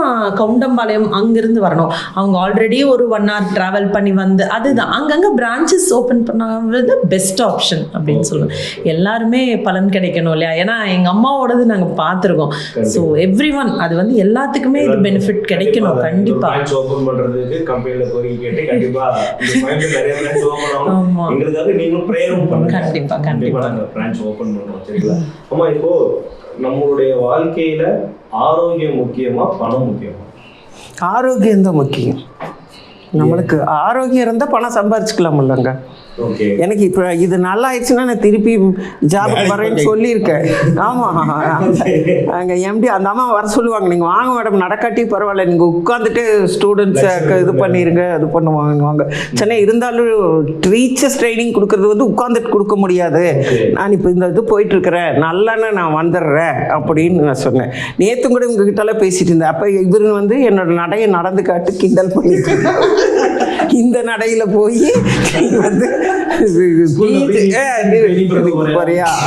கவுண்டம்பாளையம் அங்கிருந்து வரணும். அவங்க ஆல்ரெடி ஒரு 1 hour டிராவல் பண்ணி வந்து அதுதான் அங்கங்க பிரான்ச்சஸ் ஓபன் பண்ணாவது பெஸ்ட் ஆப்ஷன் அப்படின்னு சொல்லுவேன். எல்லாருமே பலன் கிடைக்கணும் இல்லையா? ஏன்னா எங்க அம்மாவோடது நாங்க பார்த்துருக்கோம். ஸோ எவ்ரி ஒன் அது வந்து எல்லாத்துக்குமே இது பெனிஃபிட் கிடைக்கணும். கண்டிப்பா ஓபன் பண்றதுக்கு கேட்டு கண்டிப்பா நிறைய பிரான்ச் ஓபன் ஆகும். எங்களுக்காக நீங்களும் பிரேயரும் பண்ணுங்க. கண்டிப்பா நாங்க பிரான்ச் ஓபன் பண்றோம். சரிங்களா? அம்மா, இப்போ நம்மளுடைய வாழ்க்கையில ஆரோக்கியம் முக்கியமா பணம் முக்கியமா? ஆரோக்கியம் தான் முக்கியம். நம்மளுக்கு ஆரோக்கியம் இருந்தால் பணம் சம்பாரிச்சுக்கலாம்லங்க. எனக்கு இப்போ இது நல்லா ஆயிடுச்சுன்னா நான் திருப்பி ஜாபுக்கு வரேன்னு சொல்லியிருக்கேன். ஆமாம், அங்கே எம்டி அந்த அம்மா வர சொல்லுவாங்க, நீங்கள் வாங்க மேடம், நடக்காட்டி பரவாயில்ல, நீங்கள் உட்காந்துட்டு ஸ்டூடெண்ட்ஸை இது பண்ணிடுங்க, அது பண்ணுவாங்க. சென்னை இருந்தாலும் டீச்சர்ஸ் ட்ரைனிங் கொடுக்குறது வந்து உட்காந்துட்டு கொடுக்க முடியாது. நான் இப்போ இந்த இது போயிட்டுருக்கிறேன், நல்லான்னு நான் வந்துடுறேன் அப்படின்னு நான் சொன்னேன். நேற்று கூட உங்ககிட்டலாம் பேசிகிட்டு இருந்தேன். அப்போ இவர் வந்து என்னோட நடையை நடந்து காட்டு கிண்டல் பண்ணிட்டு இந்த நடையில போய் வந்து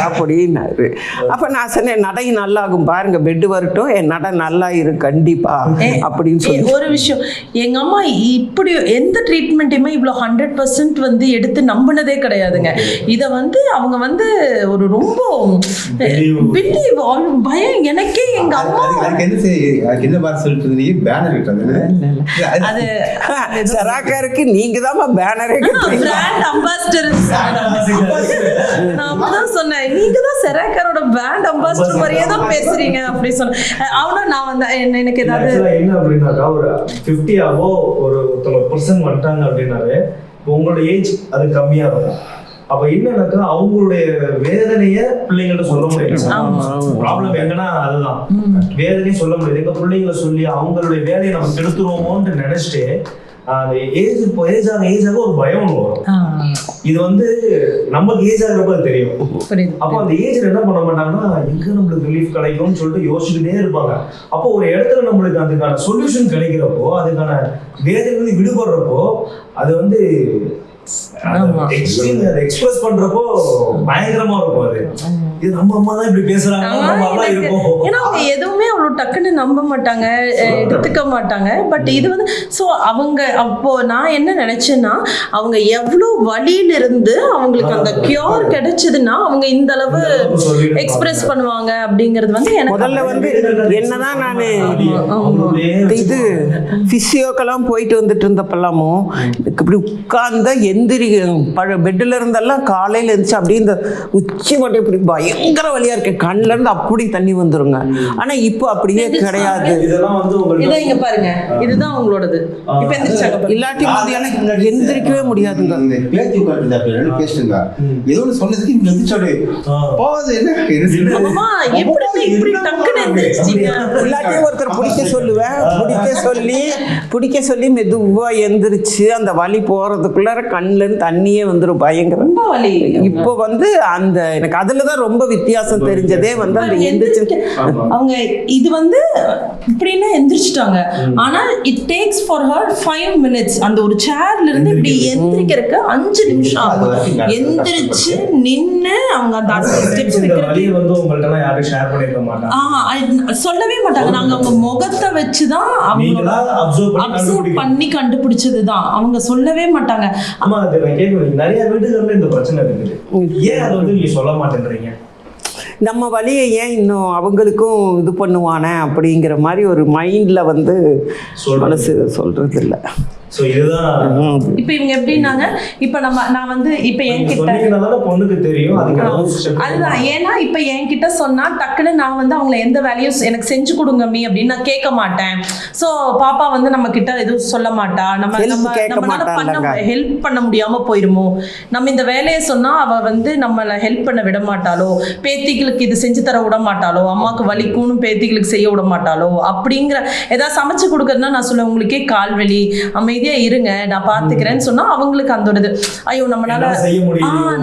அப்படின்னாரு. அப்ப நான் சொன்னேன், நடை நல்லாகும் பாருங்க, பெட் வரட்டும், என் நடை நல்லா இரு கண்டிப்பா அப்படின்னு சொல்லி. ஒரு விஷயம், எங்க அம்மா இப்படி எந்த ட்ரீட்மெண்ட்டையுமே இவ்வளோ 100% வந்து எடுத்து நம்பினதே கிடையாதுங்க. இதை வந்து அவங்க வந்து ஒரு ரொம்ப பயம். எனக்கே எங்க அம்மா அது சராக்காருக்கு நீங்க தான் பேனரே பிராண்ட் அம்பாசிடர். நான் அப்படிதான் சொன்னேன், நீங்க தான் செராக்கரோட பிராண்ட் அம்பாசிடர் மாதிரியே தான் பேசுறீங்க அப்படி சொன்னேன். அவனும் நான் வந்து எனக்கு ஏதாவது என்ன அப்படின்னாக்கா ஒரு 50 ஆவோ ஒருத்தவங்க பர்சன் வந்துட்டாங்க அப்படின்னாவே உங்களோட ஏஜ் அது கம்மியா இருக்கும். அப்ப என்னன்னாக்கா அவங்களுடைய வேதனைய பிள்ளைங்கள்ட்ட சொல்ல முடியாது. ப்ராப்ளம் எங்கன்னா அதுதான், வேதனையும் சொல்ல முடியாது. எங்க பிள்ளைங்களை சொல்லி அவங்களுடைய வேலையை நம்ம கெடுத்துருவோமோன்னு நினைச்சிட்டு அந்த ஏஜ் ஆக ஒரு பயம் ஒன்று வரும். இது வந்து நமக்கு ஏஜ் ஆகிறப்ப அது தெரியும். அப்போ அந்த ஏஜ்ல என்ன பண்ண மாட்டாங்கன்னா எங்க நம்மளுக்கு ரிலீஃப் கிடைக்கும்னு சொல்லிட்டு யோசிச்சுக்கிட்டே இருப்பாங்க. அப்போ ஒரு இடத்துல நம்மளுக்கு அதுக்கான சொல்யூஷன் கிடைக்கிறப்போ, அதுக்கான வேதனை விடுபடுறப்போ, அது வந்து எக்ஸ்பிரஸ் பண்றப்போ பயங்கரமா இருக்கும். அது இது நம்ம அம்மா தான் இப்படி பேசுறாங்க இருக்கும். ஏன்னா அவங்க எதுவுமே அவ்வளோ டக்குன்னு நம்ப மாட்டாங்க, எடுத்துக்க மாட்டாங்க. பட் இது வந்து ஸோ அவங்க அப்போ நான் என்ன நினைச்சேன்னா, அவங்க எவ்வளோ வழியில இருந்து அவங்களுக்கு அந்த கியூர் கிடைச்சதுன்னா அவங்க இந்த அளவு எக்ஸ்பிரஸ் பண்ணுவாங்க அப்படிங்கிறது வந்து எனக்கு முதல்ல வந்து என்னதான் நான் இது பிசியோக்கெல்லாம் போயிட்டு வந்துட்டு இருந்தப்பெல்லாமும் இப்படி உட்கார்ந்த எந்திரி பெட்டில் இருந்தெல்லாம் காலையில் இருந்துச்சு அப்படியே இந்த உச்சி மட்டும் இப்படி பயங்கர வழியா இருக்கு, கண்ணுல இருந்து அப்படி தண்ணி வந்துருங்க. ஆனா இப்போ அப்படியே கிடையாது. இங்க பாருங்க, இதுதான் உங்களோடது. இப்ப எந்திரிச்சாங்க, இல்லாட்டி மதியானம் எந்திரிக்கவே முடியாதுங்க. பேசுங்க ஏதோ சொன்னதுக்கு இல்லாட்டி ஒருத்தர் பிடிக்க சொல்லி மெதுவா எந்திரிச்சு அந்த வலி போறதுக்குள்ளார கண்ணுல இருந்து தண்ணியே வந்துடும், பயங்கர வலி. இப்போ வந்து அந்த எனக்கு அதுலதான் ரொம்ப வித்தியாசம் தெரிஞ்சதே வந்து அந்த எந்திரிச்சு அவங்க இது வந்து இப்படின்னா எந்திரிச்சிட்டாங்க. ஆனா it takes for her 5 minutes. அந்த ஒரு சேர்ல இருந்து இப்படி எந்திரிக்கிறதுக்கு 5 நிமிஷம் ஆகும். எந்திரிச்சு நின்னு அவங்க அந்த ஸ்டெப்ஸ் வைக்கிறதுக்கு வந்து உங்கள்ட்ட யாரும் ஷேர் பண்ணிருக்க மாட்டாங்க, சொல்லவே மாட்டாங்க. நாங்க அவங்க முகத்தை வச்சுதான் அவங்க அப்சர்வ் பண்ணி கண்டுபிடிச்சதுதான். அவங்க சொல்லவே மாட்டாங்க. ஆமா, அது நான் கேட்குறேன், நிறைய வீடுகள்ல இந்த பிரச்சனை இருக்குது. ஏன் அதை வந்து நீங்க சொல்ல மாட்டேன்றீங்க? நம்ம வழியை ஏன் இன்னும் அவங்களுக்கும் இது பண்ணுவானே அப்படிங்கிற மாதிரி ஒரு மைண்டில் வந்து மனசு சொல்கிறது இல்லை. ஸோ இதுதான் இப்போ இவங்க எப்படின்னாங்க, இப்போ நான் வந்து இப்போ என்கிட்ட பொண்ணுக்கு தெரியும் அதுதான். ஏன்னா இப்போ என்கிட்ட சொன்னா டக்குன்னு நான் வந்து அவங்கள எந்த வேலையும் எனக்கு செஞ்சு கொடுங்க மீ அப்படின்னு நான் கேட்க மாட்டேன். ஸோ பாப்பா வந்து நம்ம கிட்ட எதுவும் சொல்ல மாட்டா, நம்மளால ஹெல்ப் பண்ண முடியாம போயிருமோ, நம்ம இந்த வேலையை சொன்னா அவ வந்து நம்மளை ஹெல்ப் பண்ண விட மாட்டாளோ, பேத்திகளுக்கு இது செஞ்சு தர விட மாட்டாளோ, அம்மாவுக்கு வலிக்கும்னு பேத்திகளுக்கு செய்ய விட மாட்டாளோ அப்படிங்கிற ஏதாவது சமைச்சு கொடுக்கறதுனா நான் சொல்ல உங்களுக்கே கால்வலி அமைதியா இருங்க நான் பாத்துக்கிறேன்னு சொன்னா அவங்களுக்கு அந்த ஒரு ஐயோ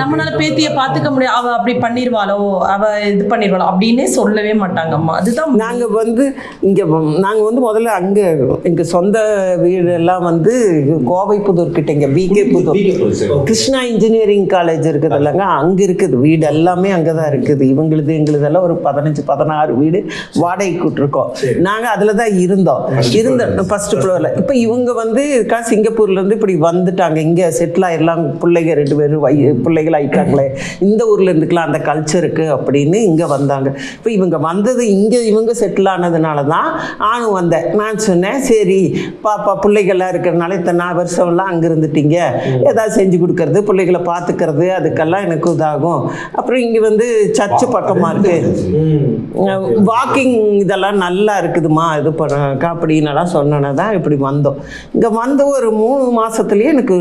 நம்மளால பேத்திய பாத்துக்க முடியும், அவ அப்படி பண்ணிடுவாளோ, அவ இது பண்ணிடுவாளோ அப்படின்னே சொல்லவே மாட்டாங்க அம்மா. அதுதான் நாங்க வந்து இங்க நாங்க வந்து முதல்ல அங்க எங்க சொந்த வீடு எல்லாம் வந்து கோவை புதூர் கிட்ட இங்க P K Pudur Krishna engineering college இருக்குது இல்லைங்க, அங்க இருக்குது வீடு எல்லாமே அங்கதான் இருக்குது. இவங்களுது எங்களுதெல்லாம் ஒரு 15-16 வீடு வாடகைக்கு விட்டுருக்கோம். நாங்க அதுலதான் இருந்தோம் ஃபர்ஸ்ட் ஃப்ளோர்ல. இப்ப இவங்க வந்து சிங்கப்பூர்ல இருந்து இப்படி வந்துட்டாங்க, இங்க செட்டில் ஆயிடலாம், பிள்ளைங்க 2 பேரும் பிள்ளைகள் ஆயிட்டாங்களே, இந்த ஊர்ல இருந்துக்கலாம் அந்த கல்ச்சருக்கு அப்படின்னு இங்க வந்தாங்க. இப்போ இவங்க வந்தது இங்க இவங்க செட்டில் ஆனதுனாலதான் நானும் வந்தேன். நான் சொன்னேன் சரி பாப்பா பிள்ளைகள்லாம் இருக்கிறதுனால இத்தனை வருஷம்லாம் அங்க இருந்துட்டீங்க, ஏதாவது செஞ்சு கொடுக்கறது பிள்ளைகளை பார்த்துக்கிறது அதுக்கெல்லாம் எனக்கு இதாகும். அப்புறம் இங்க வந்து சர்ச்சு பக்கமா இருக்கு, வாக்கிங் இதெல்லாம் நல்லா இருக்குதுமா, இது பண்ண அப்படின்னலாம் சொன்னதான் இப்படி வந்தோம். இங்க வந்து ஒரு 3 மாசத்துலயே எனக்கு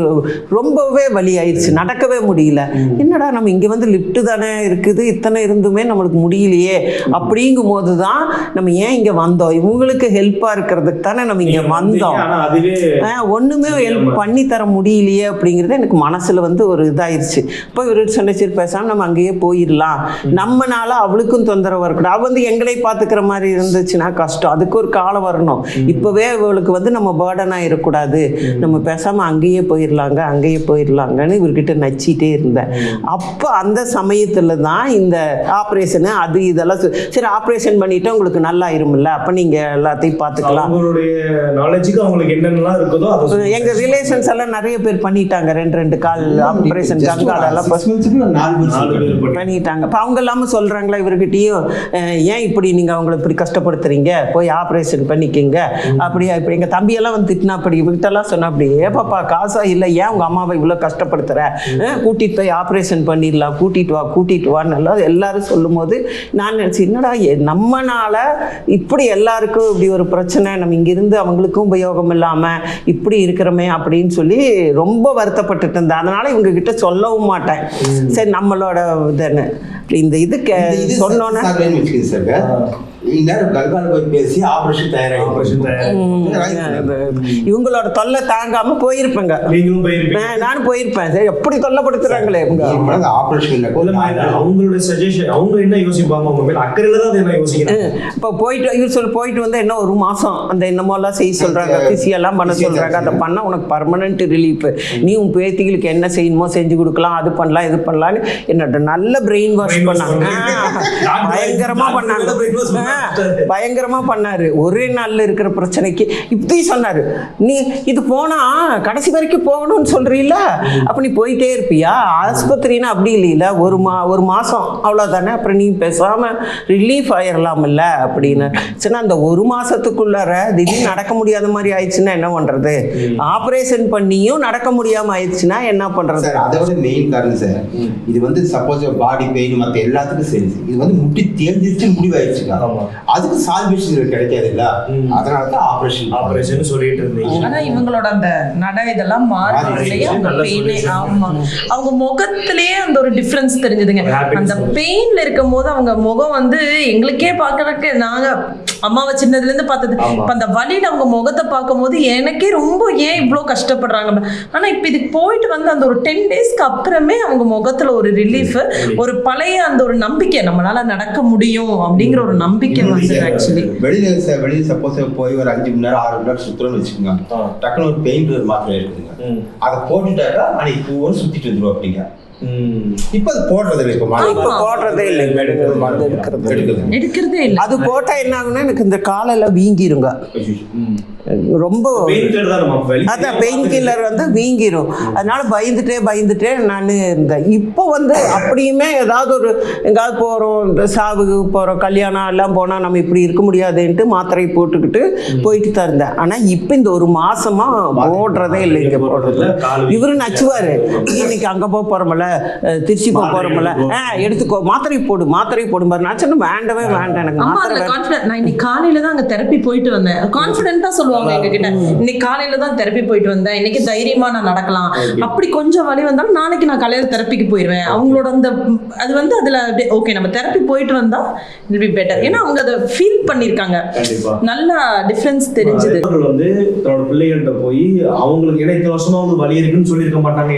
ரொம்பவே வலி ஆயிடுச்சு, நடக்கவே முடியல. என்னடா நம்ம இங்க வந்து லிஃப்ட் தானே இருக்குது, இத்தனை இருந்துமே நம்மளுக்கு முடியலையே அப்படிங்கும் போதுதான் நம்ம ஏன் இங்க வந்தோம், இவங்களுக்கு ஹெல்ப்பா இருக்கிறதுக்கு தானே நம்ம இங்க வந்தோம், ஒண்ணுமே ஹெல்ப் பண்ணி தர முடியலையே அப்படிங்கிறது எனக்கு மனசுல வந்து ஒரு இதாயிருச்சு. இப்போ இவரு சொன்ன சரி பேசாம நம்ம அங்கேயே போயிடலாம், நம்மனால அவளுக்கும் தொந்தரவு இருக்கணும், அவ வந்து எங்களை பாத்துக்கிற மாதிரி இருந்துச்சுன்னா கஷ்டம், அதுக்கு ஒரு காலம் வரணும். இப்பவே அவளுக்கு வந்து நம்ம பேர்டனா இருக்கக்கூடாது, நம்ம பேசாம அங்கேயே போயிடலாங்கன்னு இவர்கிட்ட நச்சிட்டே இருந்தேன். அப்போ அந்த சமயத்துல தான் இந்த ஆப்ரேஷனு அது இதெல்லாம் சரி ஆப்ரேஷன் பண்ணிட்டு உங்களுக்கு நல்லா இருமில்ல, அப்ப நீங்க எல்லாத்தையும் பார்த்துக்கலாம். எங்க ரிலேஷன்ஸ் எல்லாம் நிறைய பேர் பண்ணிட்டாங்க, 2 கால் ஆப்ரேஷன் கங்காலெல்லாம் பண்ணிட்டாங்க. இப்போ அவங்க இல்லாமல் சொல்றாங்களா இவர்கிட்டயும், ஏன் இப்படி நீங்க அவங்களை இப்படி கஷ்டப்படுத்துறீங்க, போய் ஆப்ரேஷன் பண்ணிக்கிங்க அப்படியா. இப்படி எங்க தம்பியெல்லாம் வந்து திட்டினா அப்படி இவர்கிட்டலாம் சொன்னா அப்படி ஏப்பாப்பா காசா இல்லை, ஏன் உங்க அம்மாவை இவ்வளோ கஷ்டப்படுத்துற, கூட்டிட்டு போய் ஆப்ரேஷன் பண்ணிடலாம், கூட்டிட்டு வான்னு எல்லாரும் சொல்லும் போது நான் நினைச்சு என்னடா நம்மனால இப்படி எல்லாருக்கும் இப்படி ஒரு பிரச்சனை, நம்ம இங்கிருந்து அவங்களுக்கும் உபயோகம் இல்லாம இப்படி இருக்கிறோமே அப்படின்னு சொல்லி ரொம்ப வருத்தப்பட்டுட்டு இருந்தேன். அதனால இவங்க கிட்ட சொல்லவும் மாட்டேன், சரி நம்மளோட இதுன்னு இந்த இதுக்கு சொன்னோன்னே இவங்களோட தொல்லை தாங்காம போயிருப்பேங்க, நானும் போயிருப்பேன். சரி எப்படி தொல்லைப்படுத்துறாங்களே இப்போ போயிட்டு இவர் சொல்லி போயிட்டு வந்து என்ன 1 மாசம் அந்த என்னமோலாம் செய்ய சொல்றாங்க, பிசியெல்லாம் பண்ண சொல்றாங்க, அதை பண்ண உனக்கு பர்மனன்ட் ரிலீஃப், நீ உன் பேத்திகளுக்கு என்ன செய்யணுமோ செஞ்சு கொடுக்கலாம், அது பண்ணலாம் இது பண்ணலான்னு என்னோட நல்ல பிரெயின் வாஷ் பண்ணாங்க, பயங்கரமா பண்ணாரு. ஒரே நாள்ல இருக்கிற பிரச்சனைக்கு இப்படி சொன்னாரு, நீ இது போனா கடைசி வரைக்கும் போகணும்னு சொல்றீல, அப்ப நீ போயிட்டே இருப்பியா, ஆஸ்பத்திரின்னா அப்படி இல்லையில ஒரு மாசம் அவ்வளவுதானே, அப்புறம் நீ பேசாம ரிலீஃப் ஆயிடலாம்ல அப்படின்னு சொன்னா. அந்த 1 மாசத்துக்குள்ளார திடீர்னு நடக்க முடியாத மாதிரி ஆயிடுச்சுன்னா என்ன பண்றது, ஆபரேஷன் பண்ணியும் நடக்க முடியாம ஆயிடுச்சுன்னா என்ன பண்றது. அதோட மெயின் காரணம் சார் இது வந்து சப்போஸ் பாடி பெயின் மற்ற எல்லாத்துக்கும் சரி, இது வந்து முட்டி தேர்ந்துச்சு முடிவாயிடுச்சுங்க, அதுக்கு சால்வேஷன் கிடைக்காதுல்ல, அதனால தான் ஆபரேஷன் சொல்லிட்டு இருந்தீங்க. ஆனா இவங்களோட அந்த நடை இதெல்லாம் மாறலையே, அவங்க முகத்திலேயே அந்த ஒரு டிஃபரன்ஸ் தெரிஞ்சதுங்க. அந்த பெயின்ல இருக்கும் போது அவங்க முகம் வந்து எங்களுக்கே பாக்குறதுக்கு, நாங்க அம்மாவை சின்னதுல இருந்து பார்த்தது, இப்ப அந்த வலியில அவங்க முகத்தை பார்க்கும் போது எனக்கே ரொம்ப ஏன் இவ்வளவு கஷ்டப்படுறாங்க. ஆனா இப்ப இதுக்கு போயிட்டு வந்து அந்த ஒரு 10 டேஸ்க்கு அப்புறமே அவங்க முகத்துல ஒரு ரிலீஃப், ஒரு பழைய அந்த ஒரு நம்பிக்கை, நம்மளால நடக்க முடியும் அப்படிங்கிற ஒரு நம்பிக்கை வந்து ஆக்சுவலி வெளியில சப்போஸ் போய் ஒரு 5 மணி நேரம் 6 மணி நேரம் சுத்துறோம்னு வச்சுக்கோங்க, டக்குனு ஒரு பெயின் மாத்திரை இருக்குதுங்க, அதை போட்டுட்டாக்கா அன்னைக்கு பூவும் சுத்திட்டு வந்துடும் அப்படிங்க. இப்ப அது போடுறதே இல்லை, எடுக்கிறதே இல்லை. அது போட்டா என்ன ஆகுன்னா எனக்கு இந்த காலையில வீங்கிருங்க, ரொம்ப அதான் பெயின் கில்லர் வந்து வீங்கிரும். அதனால பயந்துட்டே நான் இந்த இப்போ வந்து அப்படியுமே ஏதாவது ஒரு எங்காவது போகிறோம், இந்த சாவுக்கு போகிறோம், கல்யாணம் எல்லாம் போனால் நம்ம இப்படி இருக்க முடியாதுன்ட்டு மாத்திரை போட்டுக்கிட்டு போயிட்டு தான் இருந்தேன். ஆனால் இப்போ இந்த ஒரு மாசமாக போடுறதே இல்லை. இங்கே போடுறது இவரு நச்சுவார், இன்னைக்கு அங்கே போகிறோம்ல, திருச்சி போகிறோம்ல, எடுத்துக்கோ மாத்திரை போடும் பாரு. நான் சொன்ன வேண்டவே வேண்டாம் எனக்கு மாத்திரை. நான் இன்னைக்கு காலையில தான் அங்கே தெரப்பி போயிட்டு வந்தேன். கான்ஃபிடென்ட்டாக சொல்லுவாங்க எங்ககிட்ட, இன்னைக்கு காலையில தான் தெரப்பி போயிட்டு வந்தேன், இன்னைக்கு தைரியமா நான் நடக்கலாம். அப்படி கொஞ்சம் வலி வந்தாலும் நாளைக்கு நான் காலையில தெரப்பிக்கு போயிடுவேன். அவங்களோட அந்த அது வந்து அதுல ஓகே நம்ம தெரப்பி போயிட்டு வந்தா இட் பி பெட்டர். ஏன்னா அவங்க அதை ஃபீல் பண்ணிருக்காங்க, நல்ல டிஃபரன்ஸ் தெரிஞ்சது. வந்து தன்னோட பிள்ளைகள்கிட்ட போய் அவங்களுக்கு இணைத்த வருஷமா வந்து வலி இருக்குன்னு சொல்லியிருக்க மாட்டாங்க,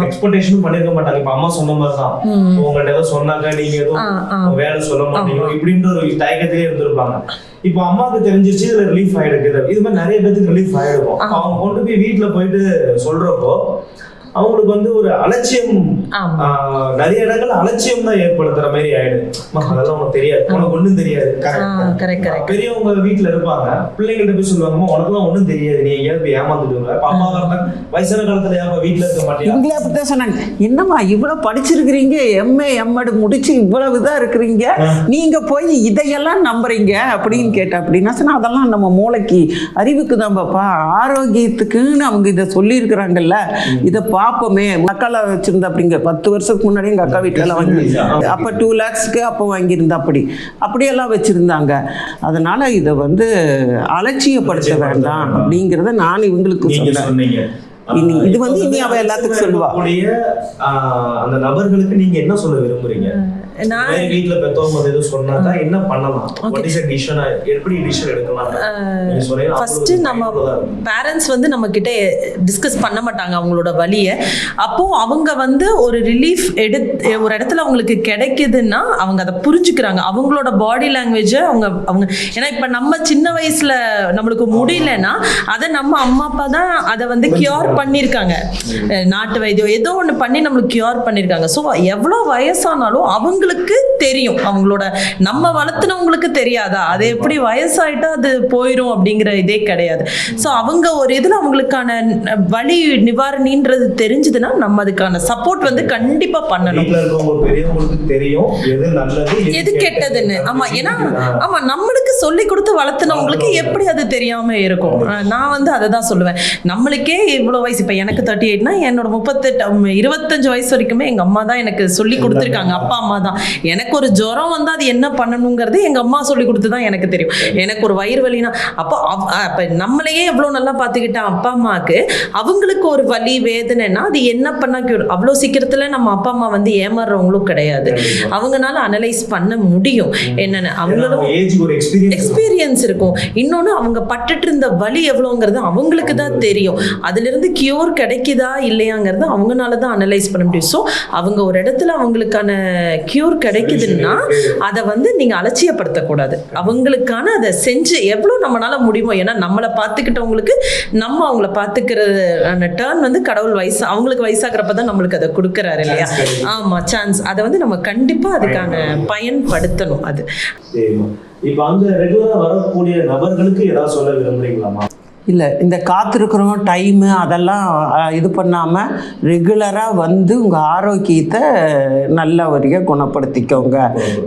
எக்ஸ்பெக்டேஷனும் பண்ணிருக்க மாட்டாங்க. இப்ப அம்மா சொன்ன மாதிரி தான், உங்கள்ட்ட ஏதோ சொன்னாங்க நீங்க எதுவும் வேலை சொல்ல மாட்டீங்க இப்படின்ற ஒரு தயக்கத்திலே இருந்திருப்பாங்க. இப்போ அம்மாவுக்கு தெரிஞ்சிருச்சு, இதுல ரிலீஃப் ஆயிடுது. இது மாதிரி நிறைய பேருக்கு ரிலீஃப் ஆயிடுவோம். அவங்க கொண்டு போய் வீட்டுல போயிட்டு சொல்றப்போ அவங்களுக்கு வந்து ஒரு அலட்சியம், நிறைய இடங்கள் அலட்சியம் தான் ஏற்படுத்துற மாதிரி ஆயிடுது. அதெல்லாம் உனக்கு தெரியாது, உனக்கு ஒண்ணும் தெரியாது. பெரியவங்க வீட்டுல இருப்பாங்க, பிள்ளைங்கள்ட்ட போய் சொல்லுவாங்க உனக்குலாம் ஒண்ணும் தெரியாது, நீ எங்கேயாவது போய் ஏமாந்துட்டு பாப்பா வரல, வயசான காலத்துல ஏமா வீட்டுல இருக்க மாட்டேன். இவங்களே அப்படித்தான் சொன்னாங்க, என்னம்மா இவ்வளவு படிச்சிருக்கிறீங்க, எம்ஏ எம்எட் முடிச்சு இவ்வளவு இதா இருக்கிறீங்க, நீங்க போய் இதையெல்லாம் நம்புறீங்க அப்படின்னு கேட்டேன். அப்படின்னா சொன்னா அதெல்லாம் நம்ம மூளைக்கு அறிவுக்கு தான் பாப்பா, ஆரோக்கியத்துக்குன்னு அவங்க இதை சொல்லி இருக்கிறாங்கல்ல, இதை பார்ப்போமே. அக்கால வச்சிருந்தா அப்படிங்க 10 வருஷத்துக்கு முன்னாடி எங்கள் அக்கா வீட்டில் வாங்கி அப்போ 2 lakhsக்கு அப்போ வாங்கியிருந்தா அப்படியெல்லாம் வச்சுருந்தாங்க. அதனால் இதை வந்து அலட்சியப்படுத்த வேண்டாம் அப்படிங்கிறத நான் இவங்களுக்கு சொன்னேன். இது வந்து இனி அவ எல்லாத்துக்கும் சொல்லுவா. அந்த நபர்களுக்கு நீங்க என்ன சொல்ல விரும்புறீங்க? வீட்ல பெத்தவங்க எது சொன்னாக்கா என்ன பண்ணலாம், எப்படி டிசிஷன் எடுக்கலாம்? ஃபர்ஸ்ட் நம்ம பேரண்ட்ஸ் வந்து நம்ம கிட்ட டிஸ்கஸ் பண்ண மாட்டாங்க அவங்களோட வலியை. அப்போ அவங்க வந்து ஒரு ரிலீஃப் ஒரு இடத்துல அவங்களுக்கு கிடைக்குதுன்னா அவங்க அதை புரிஞ்சுக்கிறாங்க. அவங்களோட பாடி லாங்குவேஜை அவங்க ஏன்னா இப்ப நம்ம சின்ன வயசுல நம்மளுக்கு முடியலன்னா அதை நம்ம அம்மா அப்பா தான் அதை வந்து கியூர் பண்ணியிருக்காங்க. நாட்டு வைத்தியம் ஏதோ ஒன்று பண்ணி நம்மளுக்கு கியூர் பண்ணியிருக்காங்க. ஸோ எவ்வளோ வயசானாலும் அவங்களுக்கு தெரியும், அவங்களோட நம்ம வளர்த்துனவங்களுக்கு தெரியாதா, அது எப்படி வயசாயிட்டா அது போயிடும் அப்படிங்கிற இதே கிடையாது. ஸோ அவங்க ஒரு இதில் அவங்களுக்கான வலி நிவாரணின்றது தெரிஞ்சதுன்னா நம்ம அதுக்கான சப்போர்ட் வந்து கண்டிப்பாக பண்ணணும். தெரியும் எது கெட்டதுன்னு. ஆமா, ஏன்னா ஆமா நம்மளுக்கு சொல்லி கொடுத்து வளர்த்துனவங்களுக்கு எப்படி அது தெரியாம இருக்கும். நான் வந்து அதை தான் சொல்லுவேன். நம்மளுக்கே இவ்வளோ வயசு, இப்போ எனக்கு 38னா என்னோட 25 வயசு வரைக்குமே எங்கள் அம்மா தான் எனக்கு சொல்லி கொடுத்துருக்காங்க. அப்பா அம்மா தான். எனக்கு ஒரு ஜுரம் வந்தால் அது என்ன பண்ணணுங்கிறது எங்கள் அம்மா சொல்லி கொடுத்து தான் எனக்கு தெரியும். எனக்கு ஒரு வயிறு வலினா அப்போ நம்மளையே எவ்வளோ நல்லா பார்த்துக்கிட்டேன் அப்பா அம்மாவுக்கு. அவங்களுக்கு ஒரு வலி வேதனைன்னா அது என்ன பண்ணா அவ்வளோ சீக்கிரத்தில் நம்ம அப்பா அம்மா வந்து ஏமாறுறவங்களும் கிடையாது. அவங்களால அனலைஸ் பண்ண முடியும் என்னென்ன அவங்களோட எக்ஸ்பீரியன்ஸ் இருக்கும். இன்னொன்று அவங்க பட்டுட்டு இருந்த வலி எவ்வளோங்கிறது அவங்களுக்கு தான் தெரியும். அதிலிருந்து கியூர் கிடைக்குதா இல்லையாங்கிறது அவங்களால தான் அனலைஸ் பண்ண முடியும். ஸோ அவங்க ஒரு இடத்துல அவங்களுக்கான கியூர் கிடைக்குதுன்னா அதை வந்து நீங்கள் அலட்சியப்படுத்தக்கூடாது. அவங்களுக்கான அதை செஞ்சு எவ்வளோ நம்மளால முடியுமோ. ஏன்னா நம்மளை பார்த்துக்கிட்டவங்களுக்கு நம்ம அவங்கள பார்த்துக்கிற டர்ன் வந்து கடவுள் அவங்களுக்கு வயசாகிறப்ப தான் நம்மளுக்கு அதை கொடுக்குறாரு இல்லையா? ஆமாம், சான்ஸ். அதை வந்து நம்ம கண்டிப்பாக அதுக்கான பயன்படுத்தணும். அது இப்போ அந்த ரெகுலரா வரக்கூடிய நபர்களுக்கு ஏதாவது சொல்ல விரும்புறீங்களாமா? இல்லை, இந்த காத்திருக்கிறோம் டைமு அதெல்லாம் இது பண்ணாமல் ரெகுலராக வந்து உங்கள் ஆரோக்கியத்தை நல்லபடியாக குணப்படுத்திக்கோங்க.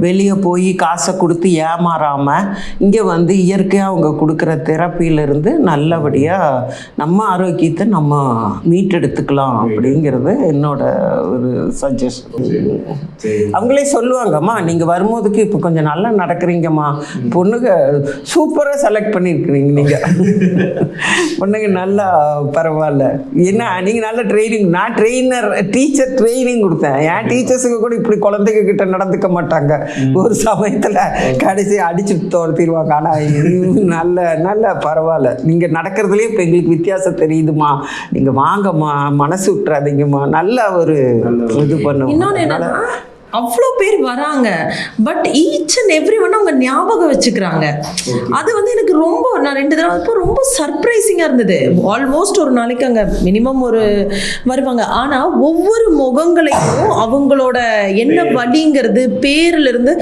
வெளியே போய் காசை கொடுத்து ஏமாறாமல் இங்கே வந்து இயற்கையாக அவங்க கொடுக்குற தெரப்பியிலேருந்து நல்லபடியாக நம்ம ஆரோக்கியத்தை நம்ம மீட்டெடுத்துக்கலாம் அப்படிங்கிறது என்னோட ஒரு சஜஷன். அவங்களே சொல்லுவாங்கம்மா, நீங்கள் வரும்போதுக்கு இப்போ கொஞ்சம் நல்லா நடக்கிறீங்கம்மா, பொண்ணுங்க சூப்பராக செலக்ட் பண்ணியிருக்கிறீங்க, நீங்கள் பொண்ணுங்க நல்லா பரவாயில்ல, என்ன நீங்கள் நல்ல ட்ரைனிங். நான் டீச்சர் ட்ரைனிங் கொடுத்தேன். என் டீச்சர்ஸுக்கு கூட இப்படி குழந்தைங்க கிட்ட நடந்துக்க மாட்டாங்க. ஒரு சமயத்தில் கடைசி அடிச்சு தோர்த்திடுவாங்க. ஆனால் நல்ல நல்ல பரவாயில்ல, நீங்கள் நடக்கிறதுலேயே இப்போ எங்களுக்கு வித்தியாசம் தெரியுதுமா, நீங்கள் வாங்கம்மா, மனசு விட்டுறாதீங்கம்மா, நல்ல ஒரு இது பண்ணுவோம். அவ்வளோ பேர் வராங்க, but each and every one அவங்க ஞாபகம் வச்சுக்கிறாங்க. அது வந்து எனக்கு ரொம்ப, நான் 2 தடவை இப்போ ரொம்ப சர்ப்ரைசிங்காக இருந்தது. ஆல்மோஸ்ட் ஒரு நாளைக்கு அங்கே மினிமம் ஒரு வருவாங்க. ஆனால் ஒவ்வொரு முகங்களையும் அவங்களோட என்ன வலிங்கிறது பேர்ல இருந்து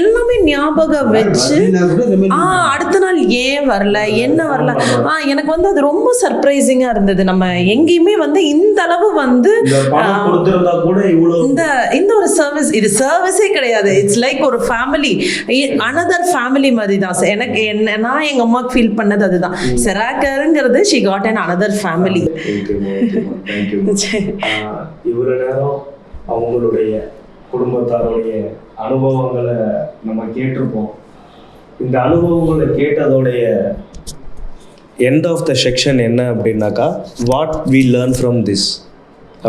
எல்லாமே ஞாபகம் வச்சு அடுத்த நாள் ஏன் வரல என்ன வரல, எனக்கு வந்து அது ரொம்ப சர்ப்ரைசிங்காக இருந்தது. நம்ம எங்கேயுமே வந்து இந்த அளவு வந்து இந்த ஒரு சர்வீஸ், இது சர்வீஸே கிடையாது, இட்ஸ் லைக் ஒரு ஃபேமிலி, அனதர் ஃபேமிலி மாதிரி தான். எனக்கு என்ன, நான் எங்கள் அம்மாவுக்கு ஃபீல் பண்ணது அதுதான். செராக்கருங்கிறது she got an another family. இவ்வளோ நேரம் அவங்களுடைய குடும்பத்தாருடைய அனுபவங்களை நம்ம கேட்டிருப்போம். இந்த அனுபவங்களை கேட்டதோடைய எண்ட் ஆஃப் த செக்ஷன் என்ன அப்படின்னாக்கா, what we learn from this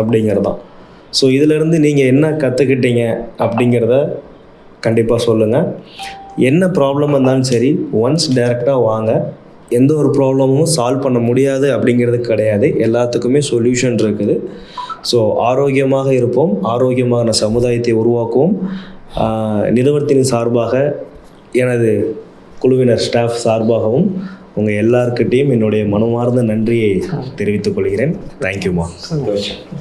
அப்படிங்கிறது தான். ஸோ இதிலேருந்து நீங்கள் என்ன கற்றுக்கிட்டீங்க அப்படிங்கிறத கண்டிப்பாக சொல்லுங்கள். என்ன ப்ராப்ளம் இருந்தாலும் சரி, ஒன்ஸ் டைரெக்டாக வாங்க. எந்த ஒரு ப்ராப்ளமும் சால்வ் பண்ண முடியாது அப்படிங்கிறது கிடையாது, எல்லாத்துக்குமே சொல்யூஷன் இருக்குது. ஸோ ஆரோக்கியமாக இருப்போம், ஆரோக்கியமான சமுதாயத்தை உருவாக்குவோம். நிறுவனத்தின் சார்பாக, எனது குழுவினர் ஸ்டாஃப் சார்பாகவும் உங்கள் எல்லாருக்கிட்டேயும் என்னுடைய மனமார்ந்த நன்றியை தெரிவித்துக் கொள்கிறேன். தேங்க்யூம்மா. சந்தோஷம்.